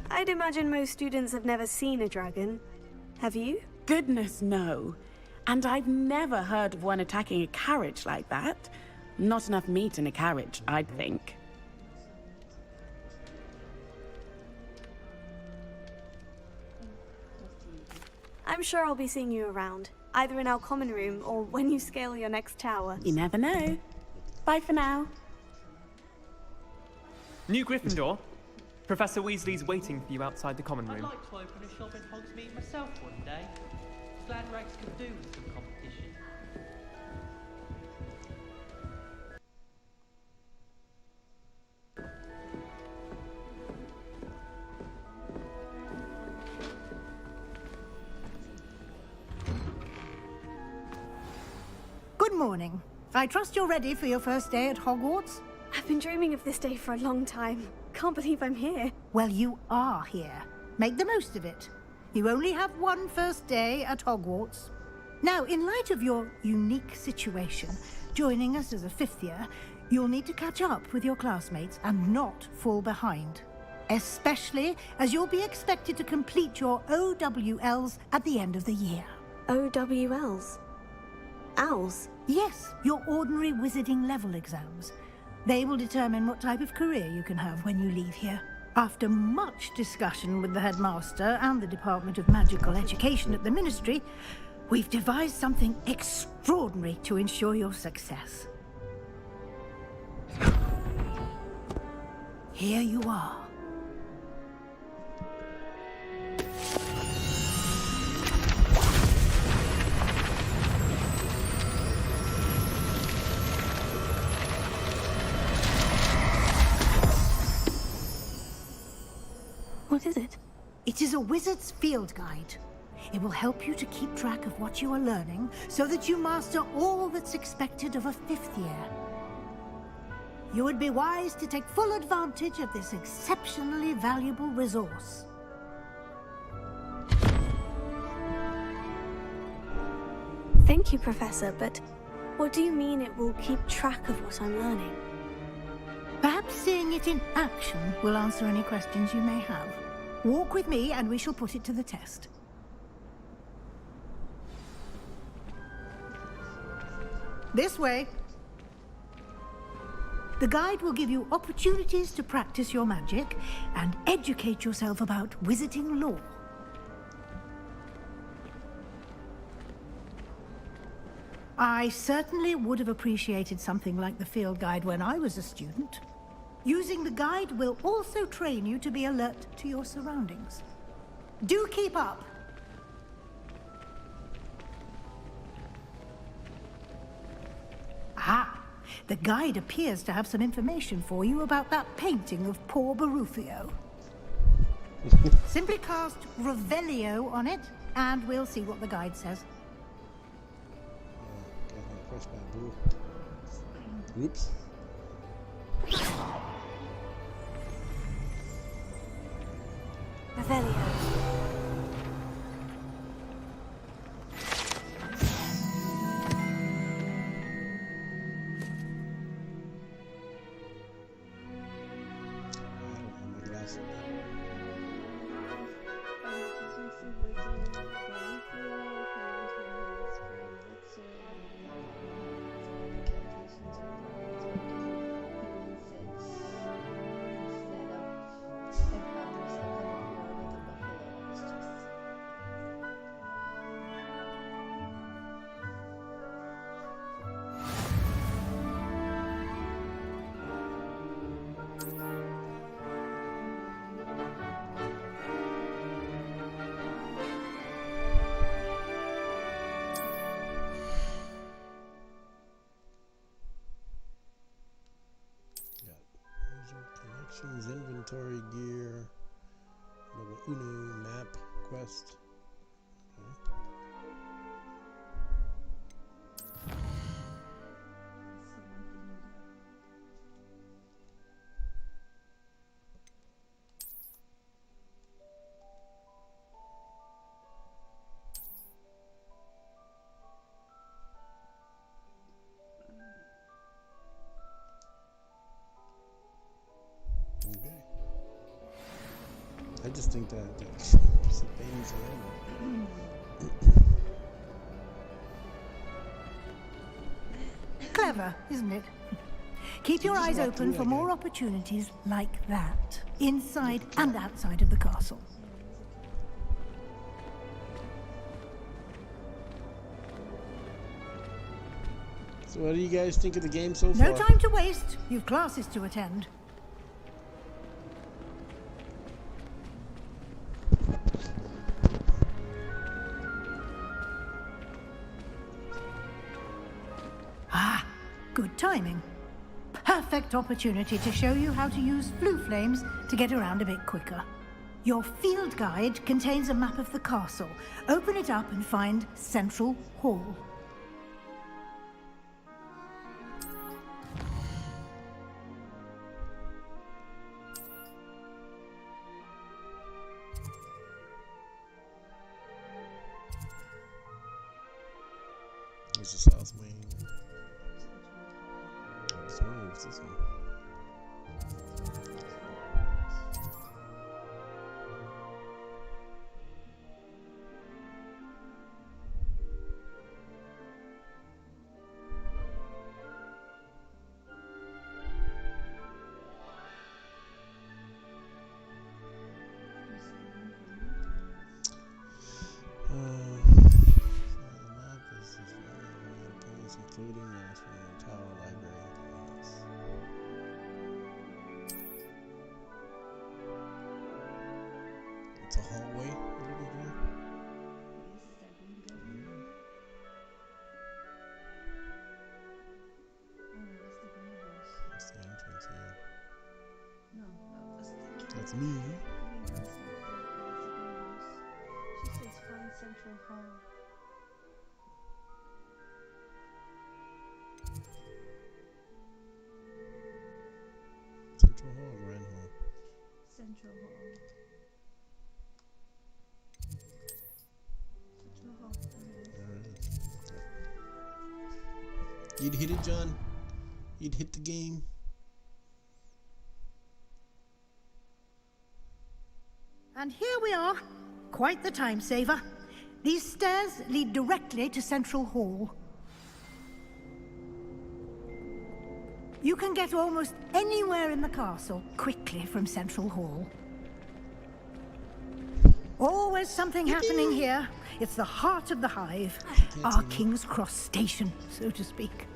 I'd imagine most students have never seen a dragon. Have you? Goodness, no. And I've never heard of one attacking a carriage like that. Not enough meat in a carriage, I'd think. I'm sure I'll be seeing you around, either in our common room or when you scale your next tower. You never know. Bye for now. New Gryffindor. Professor Weasley's waiting for you outside the common I'd room. like to open a shop in Hogsmeade myself one day. Glad Rags could do with some competition. Good morning. I trust you're ready for your first day at Hogwarts? I've been dreaming of this day for a long time. Can't believe I'm here. Well, you are here. Make the most of it. You only have one first day at Hogwarts. Now, in light of your unique situation, joining us as a fifth year, you'll need to catch up with your classmates and not fall behind. Especially as you'll be expected to complete your OWLs at the end of the year. OWLs? Owls? Yes, your ordinary wizarding level exams. They will determine what type of career you can have when you leave here. After much discussion with the headmaster and the Department of Magical Education at the Ministry, we've devised something extraordinary to ensure your success. Here you are. What is it? It is a wizard's field guide. It will help you to keep track of what you are learning so that you master all that's expected of a fifth year. You would be wise to take full advantage of this exceptionally valuable resource. Thank you, Professor, but what do you mean it will keep track of what I'm learning? Perhaps seeing it in action will answer any questions you may have. Walk with me and we shall put it to the test. This way. The guide will give you opportunities to practice your magic and educate yourself about wizarding lore. I certainly would have appreciated something like the field guide when I was a student. Using the guide will also train you to be alert to your surroundings. Do keep up! Ah, the guide appears to have some information for you about that painting of poor Barufio. Simply cast Revelio on it, and we'll see what the guide says. Oops. Revelio. Inventory gear, level uno, map, quest. Okay. I just think that Bane's an Clever, isn't it? Keep your eyes open for more opportunities like that, inside and outside of the castle. So what do you guys think of the game so far? No time to waste. You've classes to attend. Ah, good timing. Perfect opportunity to show you how to use flue flames to get around a bit quicker. Your field guide contains a map of the castle. Open it up and find Central Hall. This is South Wing. So where's this one? Including National Tower Library implements. It's a hallway over here. That's the entrance here. That's me. She says find Central Hall. Central Hall, Grand Hall. Central Hall. Central Hall. Alright. You'd hit it, John? You'd hit the game? And here we are. Quite the time saver. These stairs lead directly to Central Hall. You can get almost anywhere in the castle quickly from Central Hall. Always something happening here. It's the heart of the hive. Our King's Cross station, so to speak.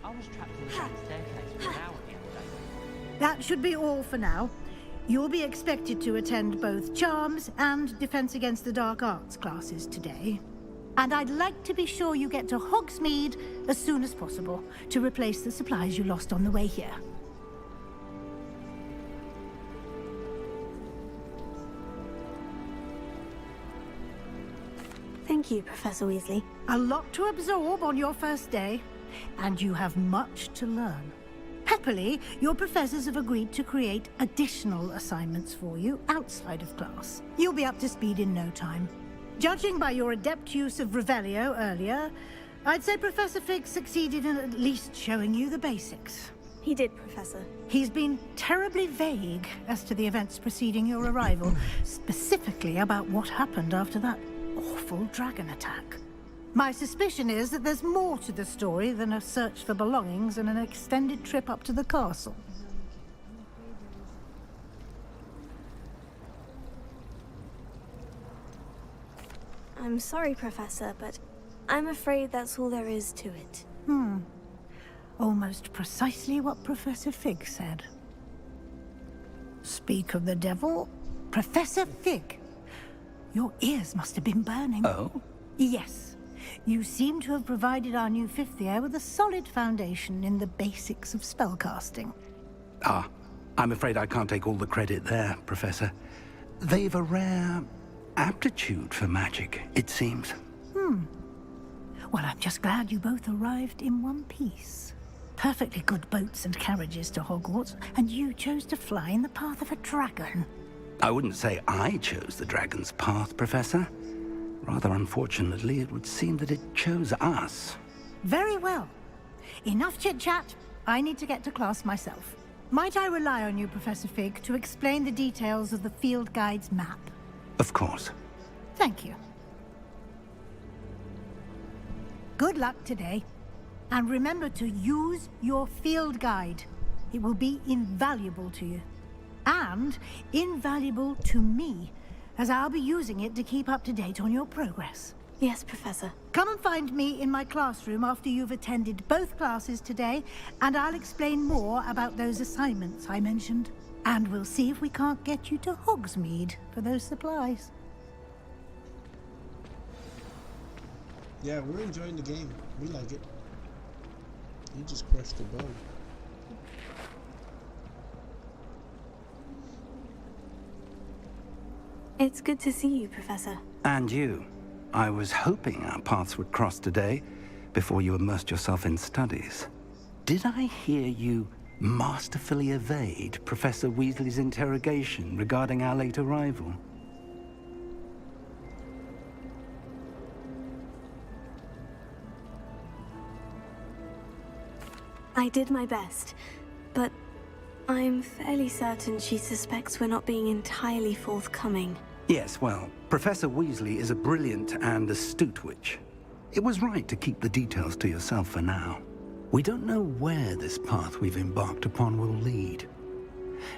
I was trapped in the back staircase for an hour the other day. That should be all for now. You'll be expected to attend both Charms and Defense Against the Dark Arts classes today. And I'd like to be sure you get to Hogsmeade as soon as possible to replace the supplies you lost on the way here. Thank you, Professor Weasley. A lot to absorb on your first day, and you have much to learn. Happily, your professors have agreed to create additional assignments for you outside of class. You'll be up to speed in no time. Judging by your adept use of Revelio earlier, I'd say Professor Fig succeeded in at least showing you the basics. He did, Professor. He's been terribly vague as to the events preceding your arrival, specifically about what happened after that awful dragon attack. My suspicion is that there's more to the story than a search for belongings and an extended trip up to the castle. I'm sorry, Professor, but I'm afraid that's all there is to it. Almost precisely what Professor Fig said. Speak of the devil, Professor Fig. Your ears must have been burning. Oh? Yes. You seem to have provided our new fifth year with a solid foundation in the basics of spellcasting. Ah, I'm afraid I can't take all the credit there, Professor. They've a rare aptitude for magic, it seems. Well, I'm just glad you both arrived in one piece. Perfectly good boats and carriages to Hogwarts, and you chose to fly in the path of a dragon. I wouldn't say I chose the dragon's path, Professor. Rather unfortunately, it would seem that it chose us. Very well. Enough chit-chat. I need to get to class myself. Might I rely on you, Professor Fig, to explain the details of the field guide's map? Of course. Thank you. Good luck today. And remember to use your field guide. It will be invaluable to you. And invaluable to me, as I'll be using it to keep up to date on your progress. Yes, Professor. Come and find me in my classroom after you've attended both classes today, and I'll explain more about those assignments I mentioned. And we'll see if we can't get you to Hogsmeade for those supplies. Yeah, we're enjoying the game. We like it. You just crushed the bone. It's good to see you, Professor. And you. I was hoping our paths would cross today, before you immersed yourself in studies. Did I hear you masterfully evade Professor Weasley's interrogation regarding our late arrival? I did my best, but I'm fairly certain she suspects we're not being entirely forthcoming. Yes, well, Professor Weasley is a brilliant and astute witch. It was right to keep the details to yourself for now. We don't know where this path we've embarked upon will lead.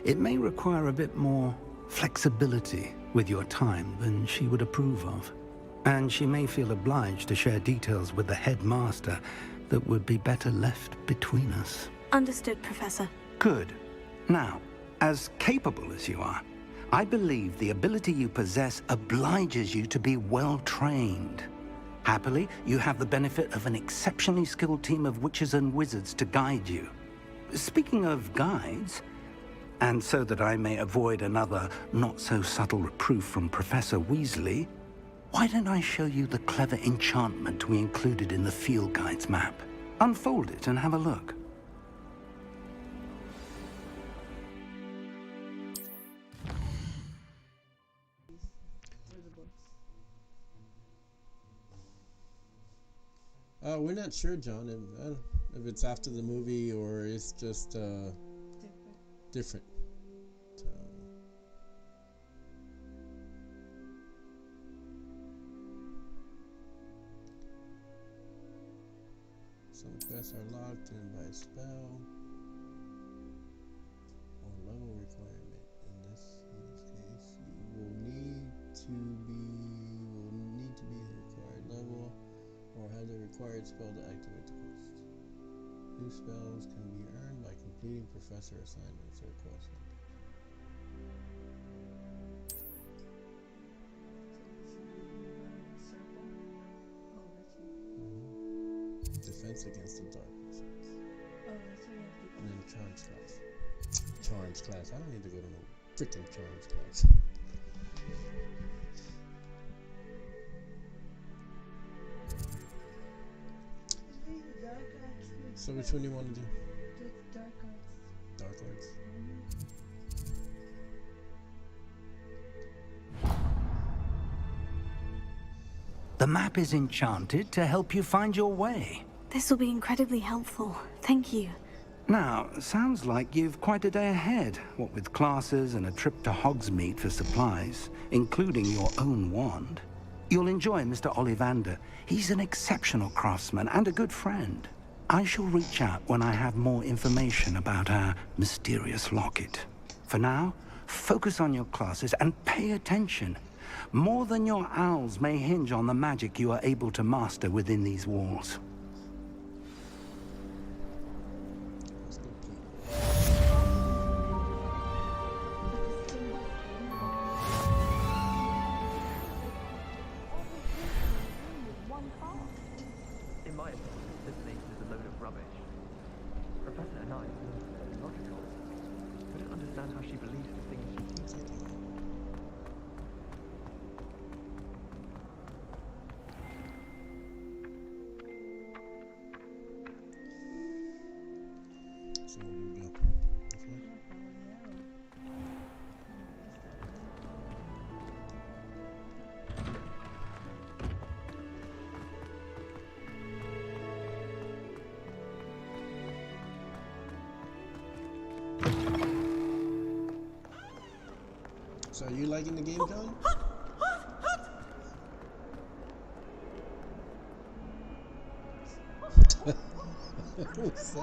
It may require a bit more flexibility with your time than she would approve of. And she may feel obliged to share details with the headmaster that would be better left between us. Understood, Professor. Good. Now, as capable as you are, I believe the ability you possess obliges you to be well-trained. Happily, you have the benefit of an exceptionally skilled team of witches and wizards to guide you. Speaking of guides, and so that I may avoid another not-so-subtle reproof from Professor Weasley, why don't I show you the clever enchantment we included in the field guide's map? Unfold it and have a look. We're not sure, John, if it's after the movie or it's just different. Some quests are locked in by a spell or level requirement. In this case, you will need to be a required level or have the required spell to activate the quest. New spells can be earned by completing professor assignments or quests. Defense against the darkness. And then charms class. Charms class. I don't need to go to no freaking charms class. So which one do you want to do? Dark arts. Dark arts. The map is enchanted to help you find your way. This will be incredibly helpful. Thank you. Now, sounds like you've quite a day ahead, what with classes and a trip to Hogsmeade for supplies, including your own wand. You'll enjoy Mr. Ollivander. He's an exceptional craftsman and a good friend. I shall reach out when I have more information about our mysterious locket. For now, focus on your classes and pay attention. More than your owls may hinge on the magic you are able to master within these walls. In my opinion, this place is a load of rubbish. Professor and I are logical. I don't understand how she believes the things she teaches. So where do we go? This way? So are you liking the game, Colin? What's that?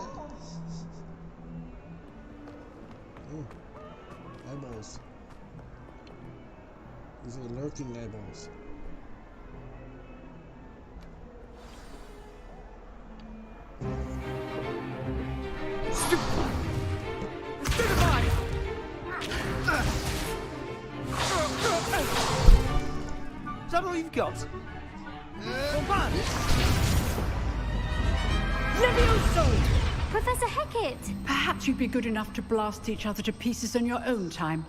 Oh, eyeballs. These are lurking eyeballs. Is that all you've got? Levioso! Professor Hecat! Perhaps you'd be good enough to blast each other to pieces on your own time.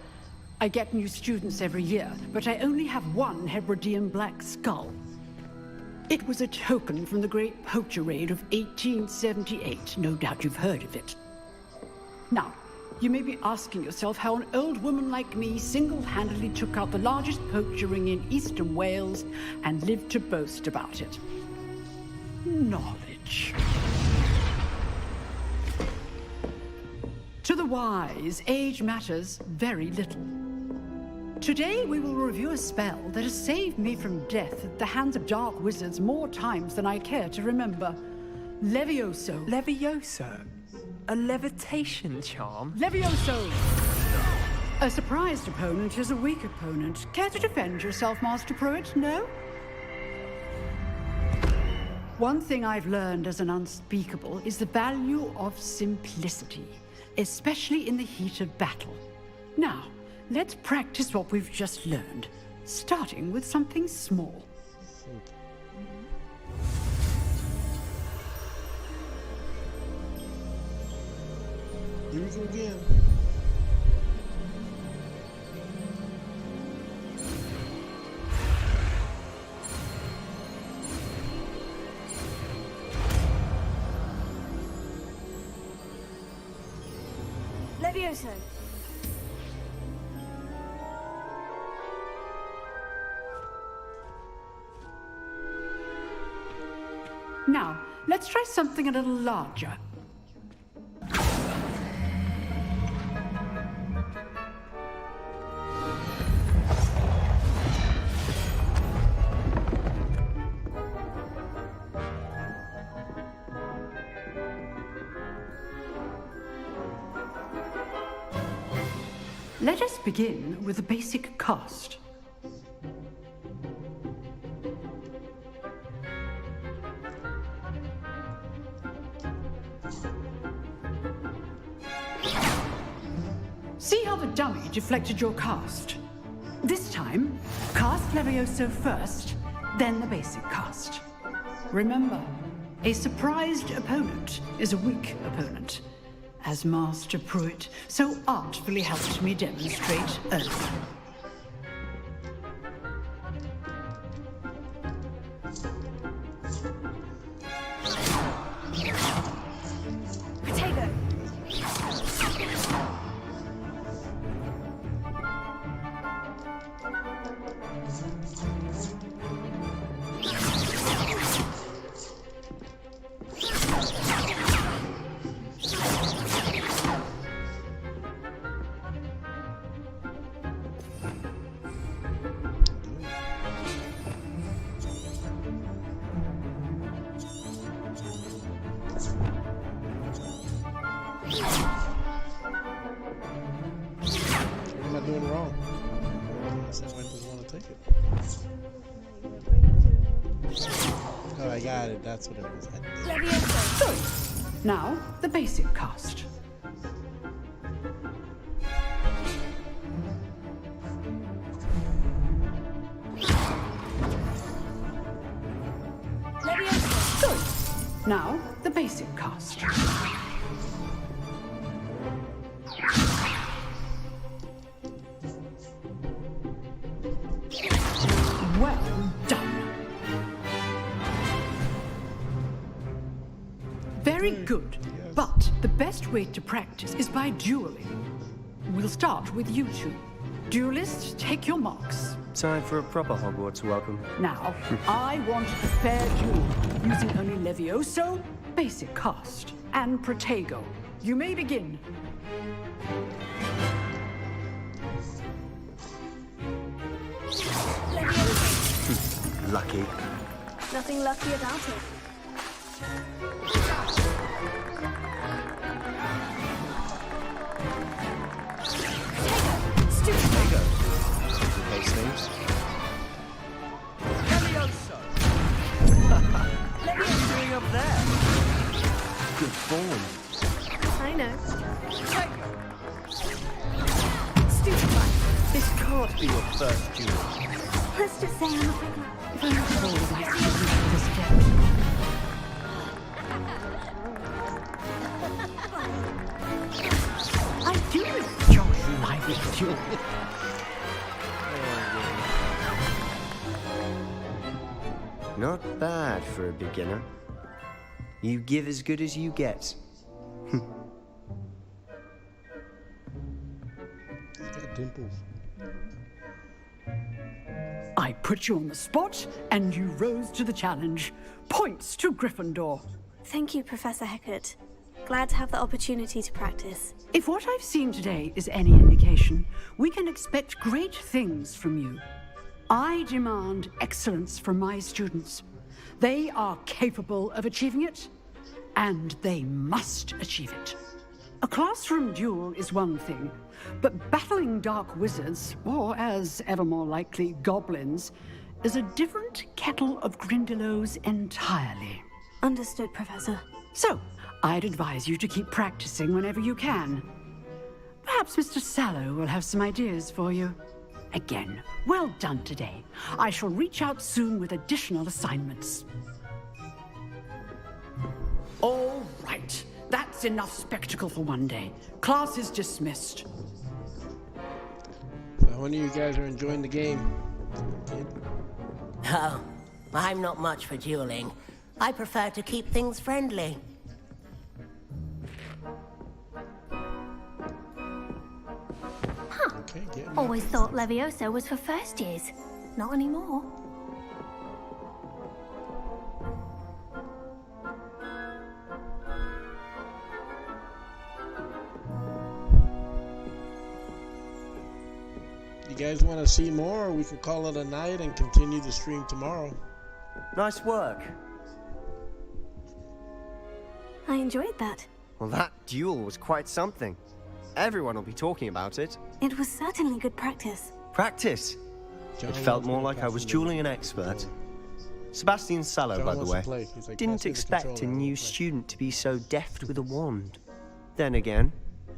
I get new students every year, but I only have one Hebridean black skull. It was a token from the Great Poacher Raid of 1878. No doubt you've heard of it. Now, you may be asking yourself how an old woman like me single-handedly took out the largest poacher ring in eastern Wales and lived to boast about it. Knowledge. To the wise, age matters very little. Today we will review a spell that has saved me from death at the hands of dark wizards more times than I care to remember. Levioso. Levioso? A levitation charm? Levioso! A surprised opponent is a weak opponent. Care to defend yourself, Master Pruitt? No? One thing I've learned as an unspeakable is the value of simplicity, especially in the heat of battle. Now, let's practice what we've just learned, starting with something small. Here we go again. Levioso! Now, let's try something a little larger. Let us begin with the basic cast. See how the dummy deflected your cast? This time, cast Levioso first, then the basic cast. Remember, a surprised opponent is a weak opponent, as Master Pruitt so artfully helped me demonstrate earlier. Potato! What am I doing wrong? I said I just want to take it. Oh, I got it. That's what it was. Good. Now, the basic cast. Good. Now, the basic cast. Well done. Very good. But the best way to practice is by dueling. We'll start with you two. Duelists, take your marks. Time for a proper Hogwarts welcome. Now, I want a fair duel, using only Levioso, basic cast, and Protego. You may begin. lucky. Nothing lucky about it. Lego. Complicate things. Levioso! Levio's doing up there. Good form. I know. This can't be your first duel. Let's just say I'm a fiddler. If I had all of my students for this step. I do enjoy lively duel. Not bad for a beginner. You give as good as you get. He's got dimples. I put you on the spot, and you rose to the challenge. Points to Gryffindor. Thank you, Professor Hecat. Glad to have the opportunity to practice. If what I've seen today is any indication, we can expect great things from you. I demand excellence from my students. They are capable of achieving it, and they must achieve it. A classroom duel is one thing, but battling dark wizards, or as ever more likely, goblins, is a different kettle of Grindylows entirely. Understood, Professor. So, I'd advise you to keep practicing whenever you can. Perhaps Mr. Sallow will have some ideas for you. Again, well done today. I shall reach out soon with additional assignments. All right. That's enough spectacle for one day. Class is dismissed. So how many of you guys are enjoying the game? Kid? Oh, I'm not much for dueling. I prefer to keep things friendly. Okay, get me. Always thought Levioso was for first years. Not anymore. You guys want to see more, or we could call it a night and continue the stream tomorrow. Nice work. I enjoyed that. Well, that duel was quite something. Everyone will be talking about it. It was certainly good practice. Practice. It felt more like I was dueling an expert. Sebastian Sallow, by the way, didn't expect a new student to be so deft with a wand. Then again,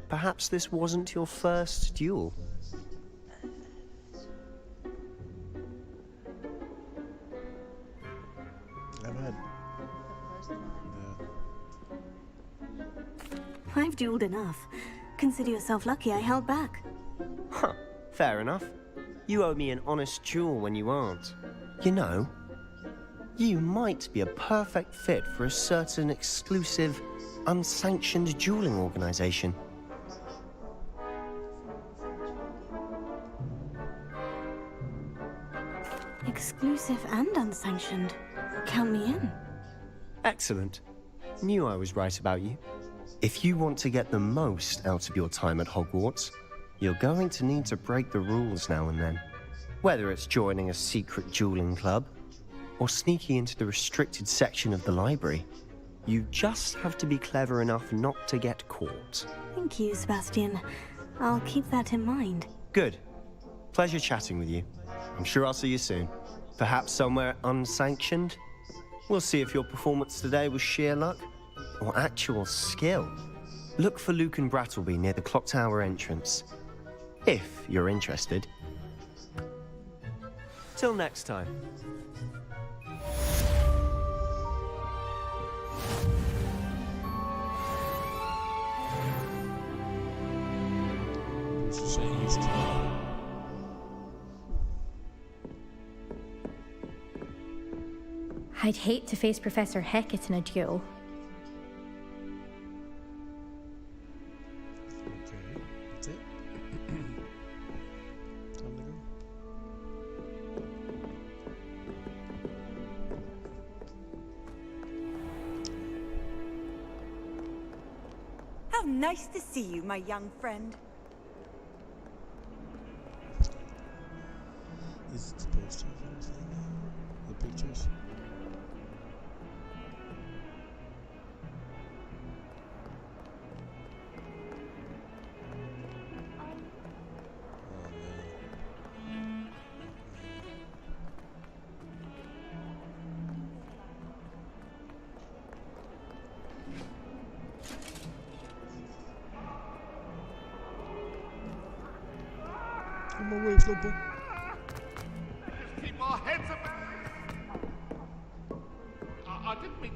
perhaps this wasn't your first duel. I've had. I've dueled enough. Consider yourself lucky I held back. Huh, fair enough. You owe me an honest duel when you aren't. You know, you might be a perfect fit for a certain exclusive, unsanctioned dueling organization. Exclusive and unsanctioned. Count me in. Excellent. Knew I was right about you. If you want to get the most out of your time at Hogwarts, you're going to need to break the rules now and then. Whether it's joining a secret dueling club, or sneaking into the restricted section of the library, you just have to be clever enough not to get caught. Thank you, Sebastian. I'll keep that in mind. Good. Pleasure chatting with you. I'm sure I'll see you soon. Perhaps somewhere unsanctioned? We'll see if your performance today was sheer luck or actual skill. Look for Luke and Brattleby near the clock tower entrance, if you're interested. Till next time. What's saying he's tired? I'd hate to face Professor Hecat in a duel. Okay, that's it. Time to go. How nice to see you, my young friend. Is it supposed to? The pictures. Come away, Flipper. Keep our heads up. I didn't mean.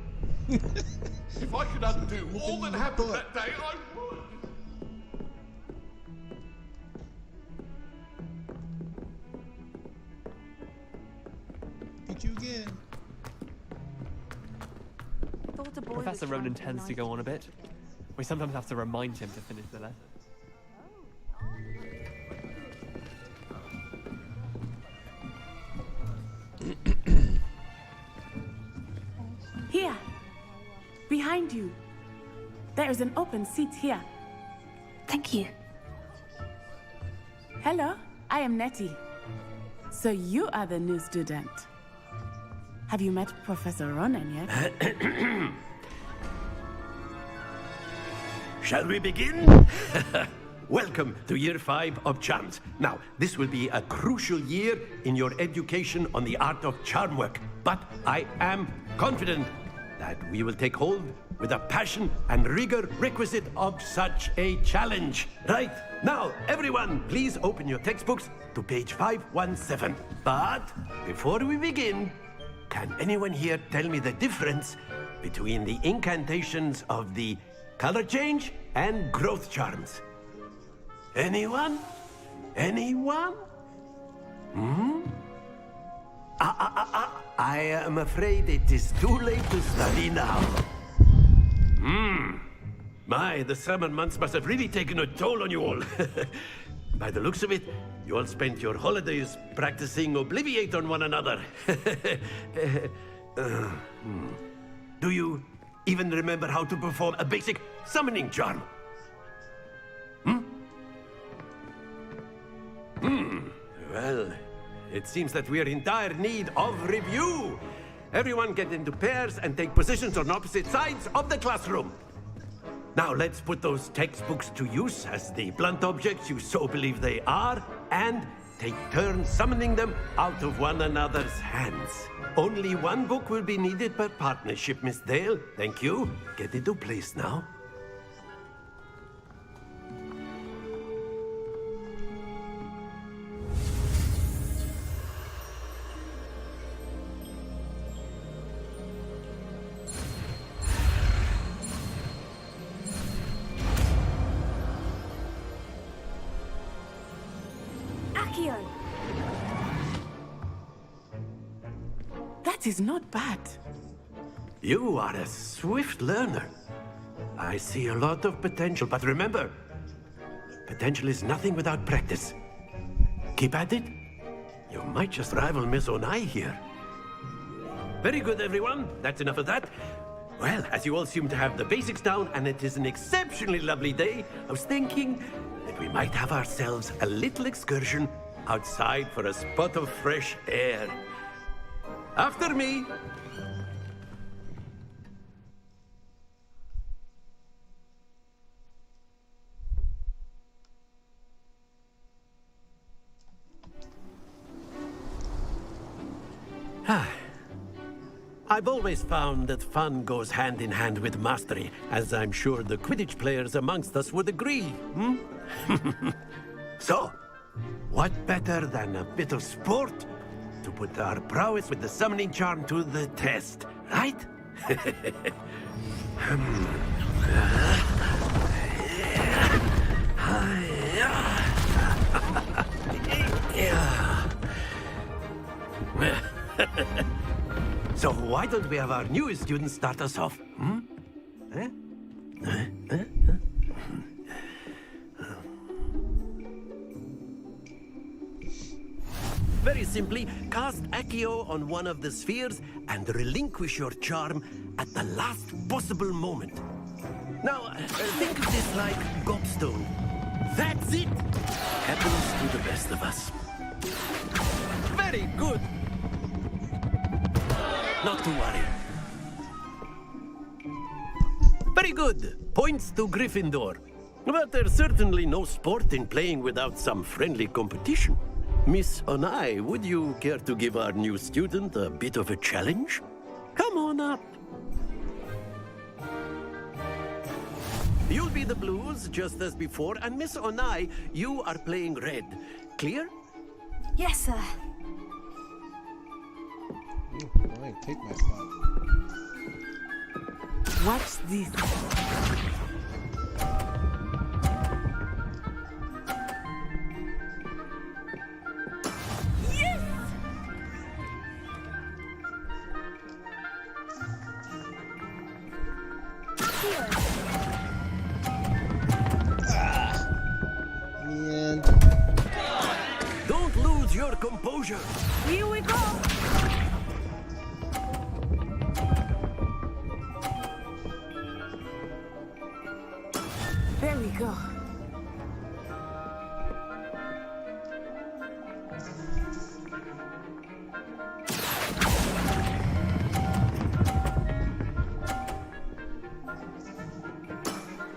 If I could undo all that happened that day, I would. Get you again. Professor Ronan tends to go on a bit. We sometimes have to remind him to finish the lesson. Here. Behind you. There is an open seat here. Thank you. Hello, I am Nettie. So you are the new student. Have you met Professor Ronan yet? Shall we begin? Welcome to Year 5 of Charms. Now, this will be a crucial year in your education on the art of charm work. But I am confident that we will take hold with a passion and rigor requisite of such a challenge. Right, now, everyone, please open your textbooks to page 517. But before we begin, can anyone here tell me the difference between the incantations of the color change and growth charms? Anyone? Anyone? I am afraid it is too late to study now. My, the summer months must have really taken a toll on you all. By the looks of it, you all spent your holidays practicing Obliviate on one another. Do you even remember how to perform a basic summoning charm? Well, it seems that we are in dire need of review. Everyone get into pairs and take positions on opposite sides of the classroom. Now let's put those textbooks to use as the blunt objects you so believe they are, and take turns summoning them out of one another's hands. Only one book will be needed per partnership, Miss Dale. Thank you. Get into place now. That is not bad. You are a swift learner. I see a lot of potential, but remember, potential is nothing without practice. Keep at it. You might just rival Miss Onai here. Very good, everyone. That's enough of that. Well, as you all seem to have the basics down, and it is an exceptionally lovely day, I was thinking that we might have ourselves a little excursion outside for a spot of fresh air. After me. I've always found that fun goes hand in hand with mastery, as I'm sure the Quidditch players amongst us would agree. So, what better than a bit of sport to put our prowess with the summoning charm to the test, right? So why don't we have our newest student start us off? Very simply, cast Accio on one of the spheres and relinquish your charm at the last possible moment. Now, think of this like gobstone. That's it! Happens to the best of us. Very good! Not to worry. Very good. Points to Gryffindor. But there's certainly no sport in playing without some friendly competition. Miss Onai, would you care to give our new student a bit of a challenge? Come on up. You'll be the blues, just as before, and Miss Onai, you are playing red. Clear? Yes, sir. I take my spot. Watch this. Man. Don't lose your composure. Here we go. There we go.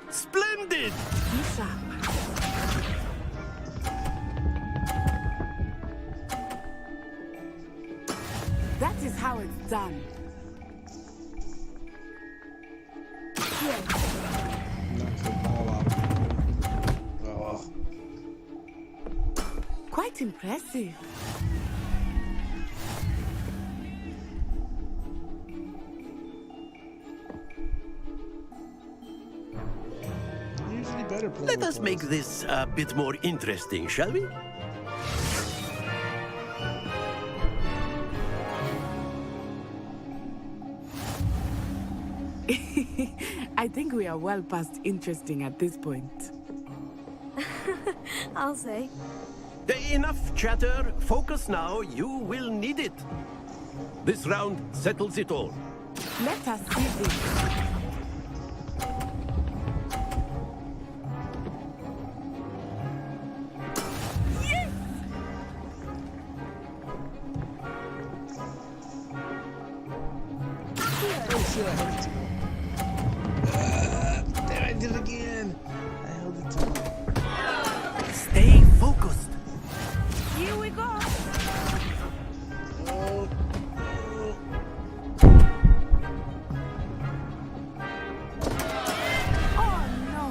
Splendid! Lisa. That is how it's done. Knocks the ball out. Oh. Quite impressive. Usually better play. Let us make this a bit more interesting, shall we? I think we are well past interesting at this point. I'll say. Enough chatter. Focus now. You will need it. This round settles it all. Let us see this. Oh shit, I held it too long. Damn, I did it again. I held it too long. Stay focused. Here we go. Oh, Oh no.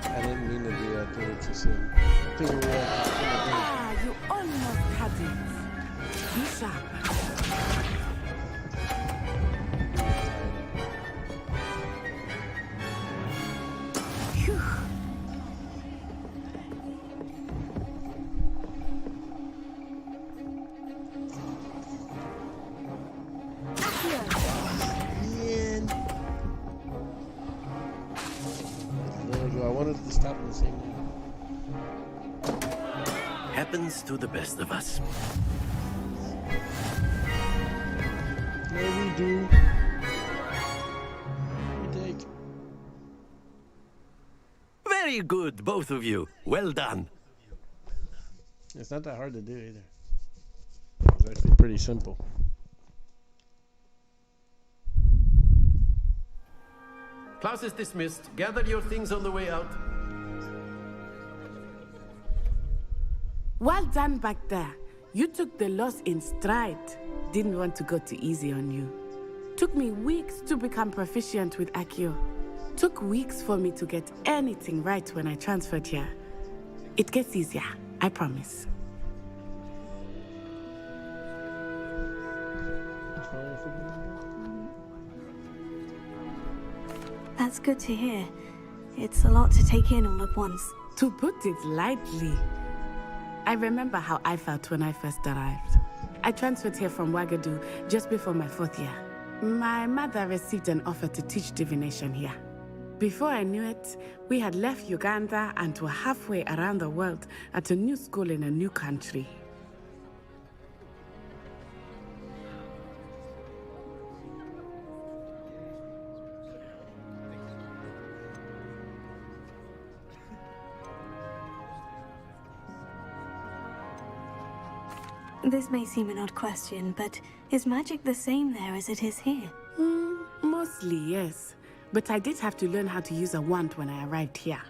I didn't mean to do that. I did it too soon. Finger roll. Ah, you almost had it. Be sharp. Phew. Man. There we go. I wanted to stop in the same moment. Happens to the best of us. Yeah, we do. We take. Very good, both of you. Well done. It's not that hard to do either. It's actually pretty simple. Class is dismissed. Gather your things on the way out. Well done back there. You took the loss in stride. Didn't want to go too easy on you. Took me weeks to become proficient with Accio. Took weeks for me to get anything right when I transferred here. It gets easier, I promise. That's good to hear. It's a lot to take in all at once. To put it lightly, I remember how I felt when I first arrived. I transferred here from Wagadu just before my 4th year. My mother received an offer to teach divination here. Before I knew it, we had left Uganda and were halfway around the world at a new school in a new country. This may seem an odd question, but is magic the same there as it is here? Mostly, yes. But I did have to learn how to use a wand when I arrived here.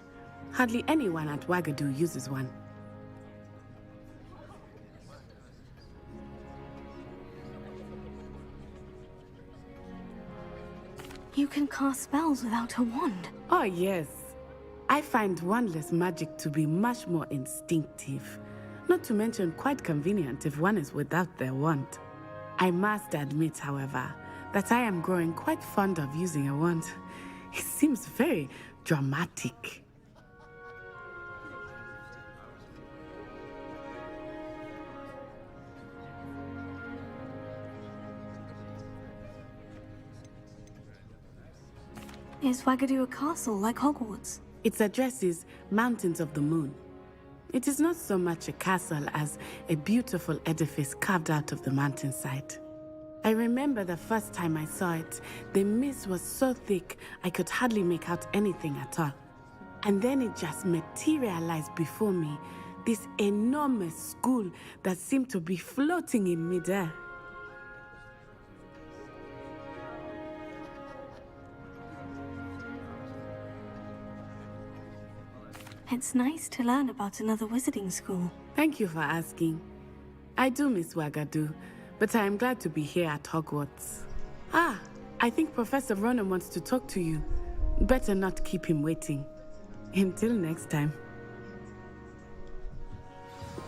Hardly anyone at Wagadu uses one. You can cast spells without a wand. Oh, yes. I find wandless magic to be much more instinctive. Not to mention quite convenient if one is without their wand. I must admit, however, that I am growing quite fond of using a wand. It seems very dramatic. Is Wagadu a castle like Hogwarts? Its address is Mountains of the Moon. It is not so much a castle as a beautiful edifice carved out of the mountainside. I remember the first time I saw it, the mist was so thick I could hardly make out anything at all. And then it just materialized before me, this enormous school that seemed to be floating in midair. It's nice to learn about another wizarding school. Thank you for asking. I do miss Wagadu, but I am glad to be here at Hogwarts. Ah, I think Professor Ronan wants to talk to you. Better not keep him waiting. Until next time.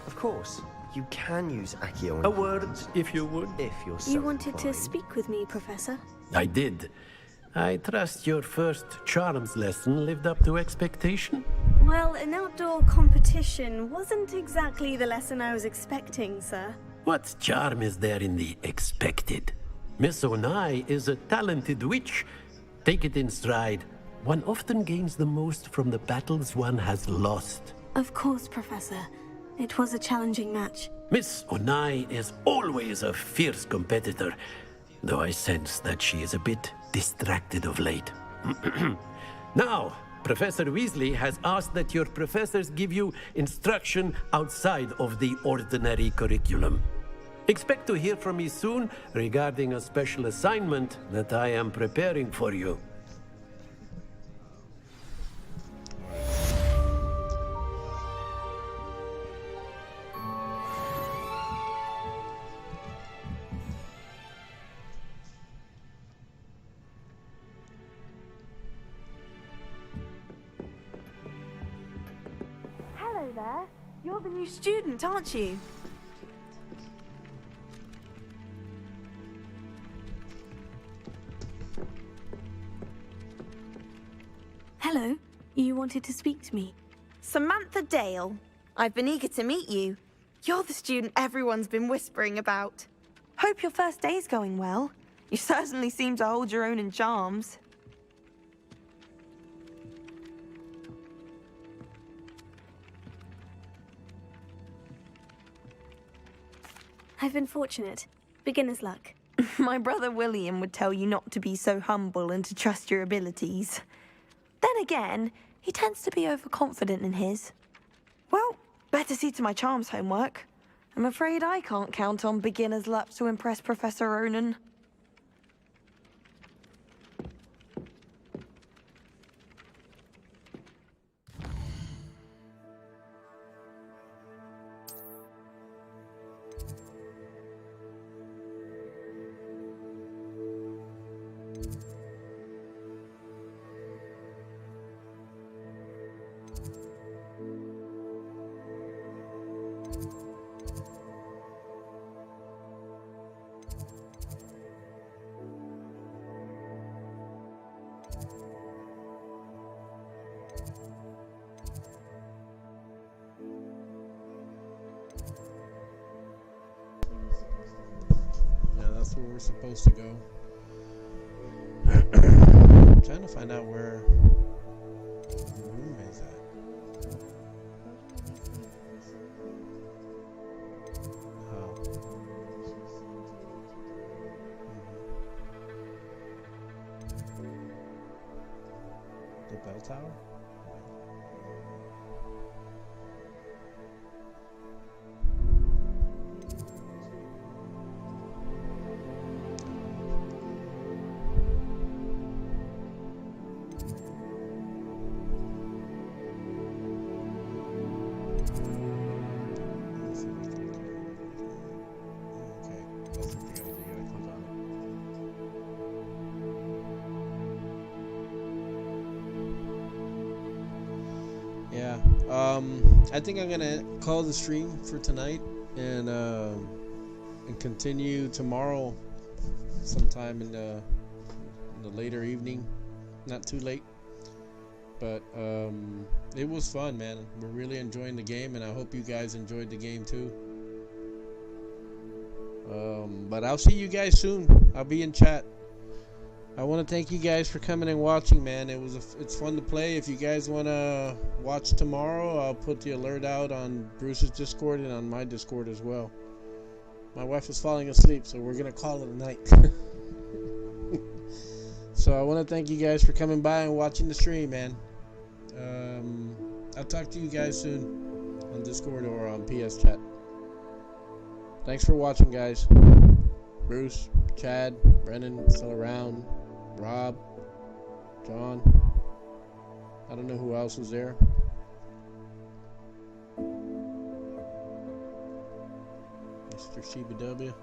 Of course, you can use Accio. A word, if you would. If you're so You wanted to inclined. speak with me, Professor? I did. I trust your first charms lesson lived up to expectation? Well, an outdoor competition wasn't exactly the lesson I was expecting, sir. What charm is there in the expected? Miss Onai is a talented witch. Take it in stride. One often gains the most from the battles one has lost. Of course, Professor. It was a challenging match. Miss Onai is always a fierce competitor, though I sense that she is a bit distracted of late. Now, Professor Weasley has asked that your professors give you instruction outside of the ordinary curriculum. Expect to hear from me soon regarding a special assignment that I am preparing for you. Hello there. You're the new student, aren't you? Hello. You wanted to speak to me? Samantha Dale. I've been eager to meet you. You're the student everyone's been whispering about. Hope your first day's going well. You certainly seem to hold your own in charms. I've been fortunate. Beginner's luck. My brother William would tell you not to be so humble and to trust your abilities. Then again, he tends to be overconfident in his. Well, better see to my charms homework. I'm afraid I can't count on beginner's luck to impress Professor Ronan. Yeah, that's where we're supposed to go. I'm trying to find out where the room is at. Oh. The bell tower? Yeah. I think I'm gonna call the stream for tonight and continue tomorrow sometime in the later evening, not too late. But it was fun, man. We're really enjoying the game, and I hope you guys enjoyed the game too. But I'll see you guys soon. I'll be in chat. I want to thank you guys for coming and watching, man. It's fun to play. If you guys want to watch tomorrow, I'll put the alert out on Bruce's Discord and on my Discord as well. My wife is falling asleep, so we're gonna call it a night. So I want to thank you guys for coming by and watching the stream, man. I'll talk to you guys soon on Discord or on PS Chat. Thanks for watching, guys. Bruce, Chad, Brennan, still around. Rob, John. I don't know who else was there. Mr. CBW.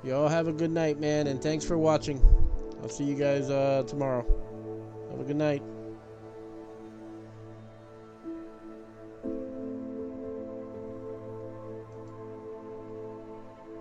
Y'all have a good night, man, and thanks for watching. I'll see you guys tomorrow. Have a good night.